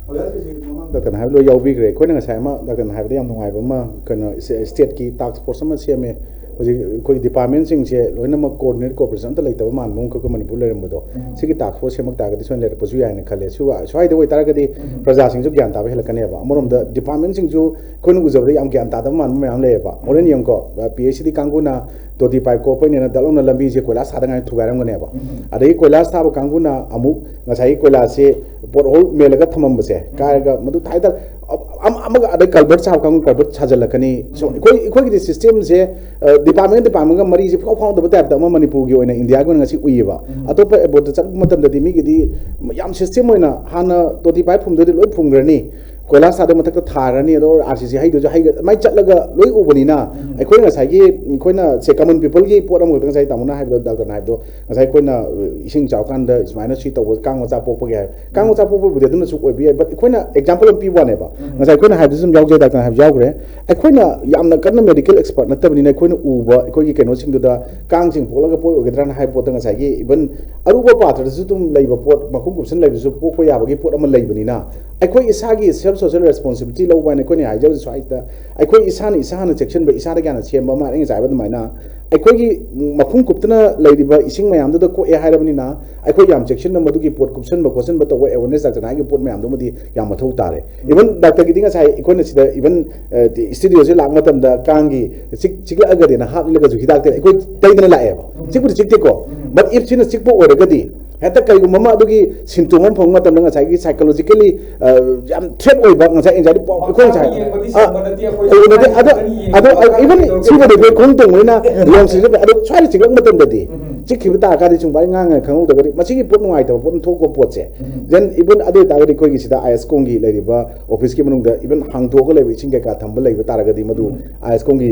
da kan hablo yawbi gre koina nga saima da kan habde yam nungai ba ma kan state ki task force ma seme कोई department Singh से लोइनमक coordinate cooperation त लेतब मान मुंग को Manpur लेरमदो सिगी task force सेमक तागदि सोन लेर पसु याने खले सुवा स्वाइदे वइ तारगदि प्रजा सिंह जु ज्ञान ताबे हेलकनेबा अमरम द डिपार्टमेंट सिंह जु कोइन उजबदि याम ज्ञान तादब मान मयाम लेबा ओरेन यम को पीएचडी कांगुना तोदी पाइ को पइनेना दलोना लंबी जे कोइला सादंगाय थुगारमगनेबा अदै कोइला साब कांगुना अमुक ngасai कोइला से पोरहोल मेलगा थममबसे कायगा मदु थाइदा अमग अदै कल्बर्ट साब कांगु कल्बर्ट छाजलकनी सो कोइ की सिस्टम से डिपार्टमेंट का मरी से फाउ फाउ टाइप मणिपुर की इंडिया को ngasi उइबा अतोप एबोट चक मतम ददि मी गिदि याम सिस्टम होइना हाना 25 फुमदि लोइ फुमग्रनी कोइला साद मथक थारनी अदो आरसीसी हाइदो हाइ माइ चलगा लोइ उबनिना अखोइ ngасai की खोइना से कमन पीपल की पोरम गदं ngасai तामुना हाइदो डॉक्टर नाइदो ngасai खोइना इसिंग चावकान द स्माइना सी तव कांग मचा पोप गे कांग मचा पोप बुदे दुन सु ओइबि बट खोइना एग्जांपल पी बनेबा ngасai खोइना हाइदो सम यावजे डॉक्टर हाइब यावग्रे अखोइना यामना कन्न मेडिकल एक्सपर्ट नतबनिना खोइना उबा अखोइ केनो सिंग दुदा कांग सिंग पोलगा पोइ ओगद्रान हाइ पोत ngасai की इवन अरुबा पात्र सु तुम लैबा पोट मखुम कुसन लैबा सु पोको याबगी पोट अम लैबनिना अखोइ इसागी सेल्फ सोशल responsibility लो बाने कोने हाइजो स्वाइता अखोइ इसाना सेक्शन बे इसादा गाना सेमबा मा रिंग जायबा दमाइना अखोइ की मखुम कुप्तना लैदिबा इसिंग मयाम दो को ए हाइरबनिना अखोइ याम सेक्शन नंबर दुगी पोट कुप्सन बा क्वेश्चन बतो अवेयरनेस डॉक्टर नाइ की पोट मयाम दो मदि याम मथौ तारे इवन डॉक्टर की दिंगा साइ इकोने सिदा इवन स्टूडियो से लाग मतम दा कांगी चिकला अगदेना हाप लगा जु हिदाक ते अखोइ तैदना लाए चिकबु चिकते को बट इफ सिना चिकबो ओरगदी हेता कई ममा दुगी सिम्टोम हम फंग मतम ngасai की साइकोलॉजिकली याम थ्रेट ओइबा ngасai एंजाइटी को अदो इवन सिबो दे कोन तो मोइना यम सिजे अदो स्वाइ चिकलक मतम ददी चिखिबा ता गादि चुंबाइ ngang खंगौ दगरि मसिगी पोट नुवाइ तब पोट थोको पोट से देन इवन अदे तागरि कोइ गिसिदा ISCOM की लेरिबा ऑफिस के मनुंग द इवन हांगथोको लेबि सिंग का थंब लेबि तारगदि मदु ISCOM की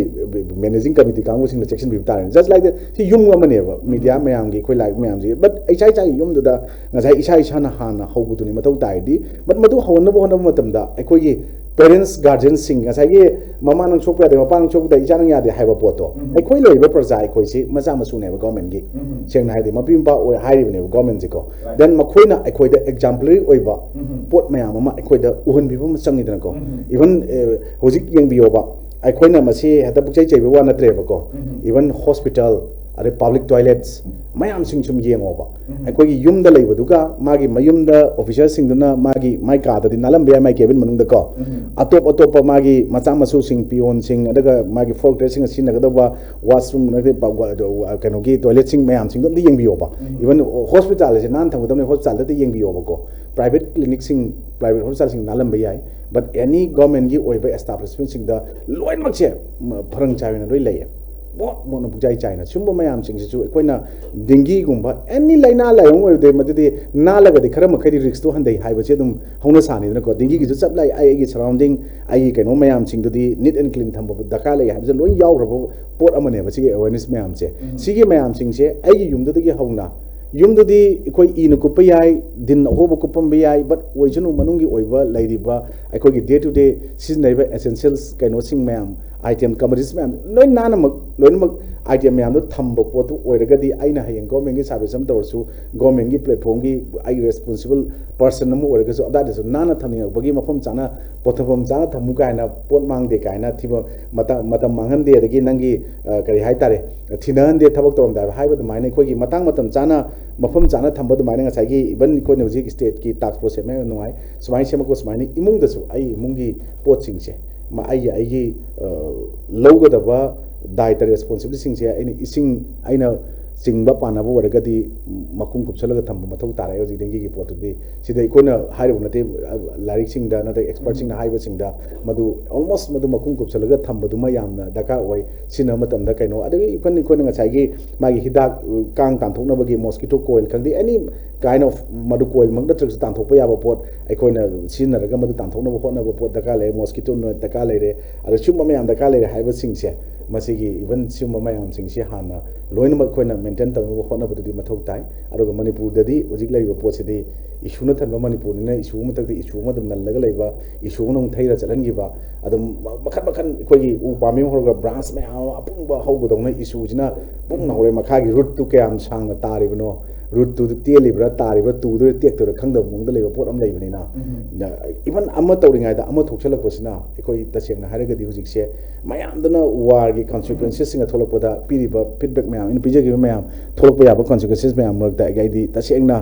मैनेजिंग कमिटी कांगो सिंग सेक्शन बि तारन जस्ट लाइक दैट सी युम अमनेबा मीडिया मयाम की कोइ लाइक मयाम जी बट ऐसाइ चाइ युम दुदा ngасai isa na hana hobuduni mathau taidi but madu hawna bo hona matamda ekoi gi parents guardians sing ngасai gi mama nang chokpa de mapa nang chokda isa nang ya de haiba poto ekoi leiba praja ekoi si maja masu ne government gi seng hai de mapim ba oi hai ne government ji ko then makhoina ekoi da exemplary oiba pot mayam mama ekoi da uhun bi ma changi dana ko even hojik yeng bi oba ekoi na masi hata bukchai chei ba na tre ba ko even hospital अरे public toilets ma'am सिंग सुम येंगोबा अखोगी युमदा लेबदुगा मागी मयुमदा officer सिंगदुना मागी माई काददि नालंबे माई cabin मनुंगदा को अतोप अतोप मागी मचा मसु सिंग peon सिंग अदगा मागी फोक dressing सिनगदबा washroom नगे कनोगी toilet सिंग ma'am सिंग दम येंबियोबा even hospital से नान थंगदम हॉस्पिटल दे येंबियोबा को प्राइवेट क्लिनिक सिंग प्राइवेट हॉस्पिटल सिंग नालंबे याय बट एनी गवर्नमेंट की ओइबा एस्टैब्लिशमेंट सिंग द लोइन मक्से फरंग चाइना लोइ लैय बहुत मोन बुजाई चाइना सुंब मैम सिंग सिसु कोइना डेंगी गुंबा एनी लाइना लायों ओइदे मददि नालगदि खरा मखैदि रिस्क तो हंदै हाइबसे दुम हौना सानिदन को डेंगी गिजु चपलाई आई सराउंडिंग आई कैनो मैम सिंग दुदि नीट एंड क्लीन थंब दका लै हाइबसे लोइ यावरबो पोट अमने बसिगे अवेयरनेस मैम से सिगे मैम सिंग से आई युमददि हौना युमददि इकोइ इन कुप याय दिन होब कुपम याय बट ओइजनु मनुंगी ओइबा लैरिबा अखोगी डे टू डे सिजनैबा एसेंशियल्स कैनो सिंग मैम आइटम कमोडिटीज मैम लोइ नानमक लोइनमक आइटम मैम दो थंब पोतु ओइरगदि आइना हयें गवर्नमेंट की सर्विस अम तवरसु गवर्नमेंट की प्लेटफॉर्म की आई रेस्पोंसिबल पर्सन अम ओइरगसु अदादसु नाना थमिंगबगी मफम चाना पोथफम चाना थमु कायना पोट मांगदे कायना थिबो मतम मांगहनदे अदगी नंगी करि हाइतारे थिनहनदे थबक तोरमदा हाइबद माइने खोगी मतंग मतम चाना मफम चाना थंबद माइने ngसाइगी इवन कोइ नौजिक स्टेट की टास्क फोर्स में नुआई सुमाइ सेमको सुमाइने इमुंगदसु आई इमुंगी पोचिंग से मा आई लौगदबा दायित्व रेस्पॉन्सिबिलिटी सिंग से इसिंग आइना चिंगबा पानाबो वरगदि मकुम कुपसलगा थंब मथौ तारे होजि डेंगी की पोटुदि सिदा इकोना हाइरबो नते लारिक सिंग दा नते एक्सपर्ट सिंग हाइबो सिंग दा मदु ऑलमोस्ट मदु मकुम कुपसलगा थंबदु म यामना दका ओय सिना मतम दा कैनो अदि इकोन इकोन ngसाइगी मागी हिदाक कांग तांथोकनबगी मॉस्किटो कोइल खंगदि एनी काइंड ऑफ मदु कोइल मंग दत्रक तांथोकपा याबो पोट इकोना सिनरगा मदु तांथोकनबो होटनबो पोट दका ले मॉस्किटो नो दका लेरे अदि सुम मयाम दका लेरे हाइबो सिंग से मसिगी इवन सुम मयाम सिंग से हाना लोइन कोइना मेंटेन तंगबो होटनबदि मथौ ताई अदुगा मणिपुर ददि होजिक लैबो पोटसिदि इशू न थनबा मणिपुर ने इशू मतकदि इशू मदम नलगा लैबा इशू नं थैरा चलनगिबा अदम मखन मखन कोई उ पामी होरगा ब्रांच में अपुंबा हौगदौना इशू जिना पुंग हौरे मखागी रूट तु कयाम सांगना तारिबनो रूट तु तेलिब्रा तारिबा तुदो टेक्तोर खंगदब मंगदा लेबा पोट अम लैबनिना इवन अमा तौरिङाइदा अमा थोक्सलकपसिना एकोइ तसेंगना हारगदि हुजिकसे मयामदना वारगी कॉन्सिक्वेंसेस सिंग थोलकपदा पिरिबा फीडबैक मयाम इन पिजगिबा मयाम थोलकपा याबा कॉन्सिक्वेंसेस मयाम मरकदा गाइदी तसेंगना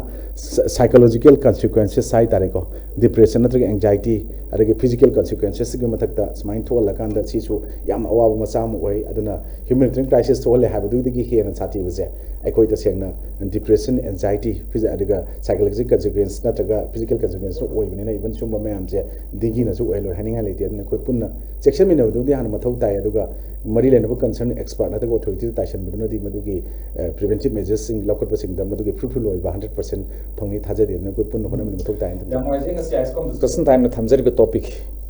साइकोलॉजिकल कॉन्सिक्वेंसेस हाइ तारेको डिप्रेशन नत्रगा एंजाइटी अदगे फिजिकल कॉन्सिक्वेंसेस के मथकता स्माइन थोलकांदा सिसु याम अवाब मचाम ओइ अदुना ह्यूमैनिटेरियन क्राइसिस थोले हाबदुदगी हेना साथिबसे एकोइ तसेंगना डिप्रेशन एंजाइटी फिजिकल अदगा साइकोलॉजिकल कॉन्सिक्वेंस नत्रगा फिजिकल कॉन्सिक्वेंस ओइबनिना इवन सुम मयाम से दिगी नसु ओइलो हनिंगा लेते अदना कोइ पुन्ना सेक्शन मिनबदुदि हाना मथौ ताय अदुगा मरी लेनबो कंसर्न एक्सपर्ट नत्रगा अथॉरिटी ताइसन बदुनदि मदुगी प्रिवेंटिव मेजर्स सिंग लौकटबसिंग द मदुगी फ्रूटफुल ओइबा 100% फंगनि थाजदे न कोइ पुन्ना होना मथौ ताय discussion time na thamjariba topic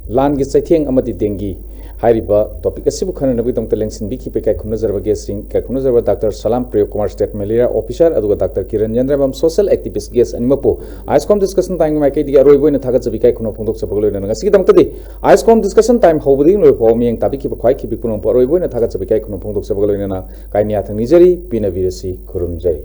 Langi Cheitheng Amadi Dengue हाइरिबा टॉपिक असिबु खननबगिदम तलेंसिन बिखि पे काय खुनजरबा गेसिंग काय खुनजरबा doctor Salam Priyo Kumar state malaria officer अदुगा doctor Kiran Chandrabam social activist guest अनिमपो आइसकॉम डिस्कशन टाइम माइकै दिगा रोइबोइन थागजबि काय खुनो फोंदोक सबगलोइन नगासिगि दमतदि आइसकॉम डिस्कशन टाइम होबदि लोइ फो मियंग ताबिखि बखवाइ खिबि कुनो रोइबोइन थागजबि काय खुनो फोंदोक सबगलोइन ना काय नियाथं निजरी पिना वीरसी खुरुमजरी।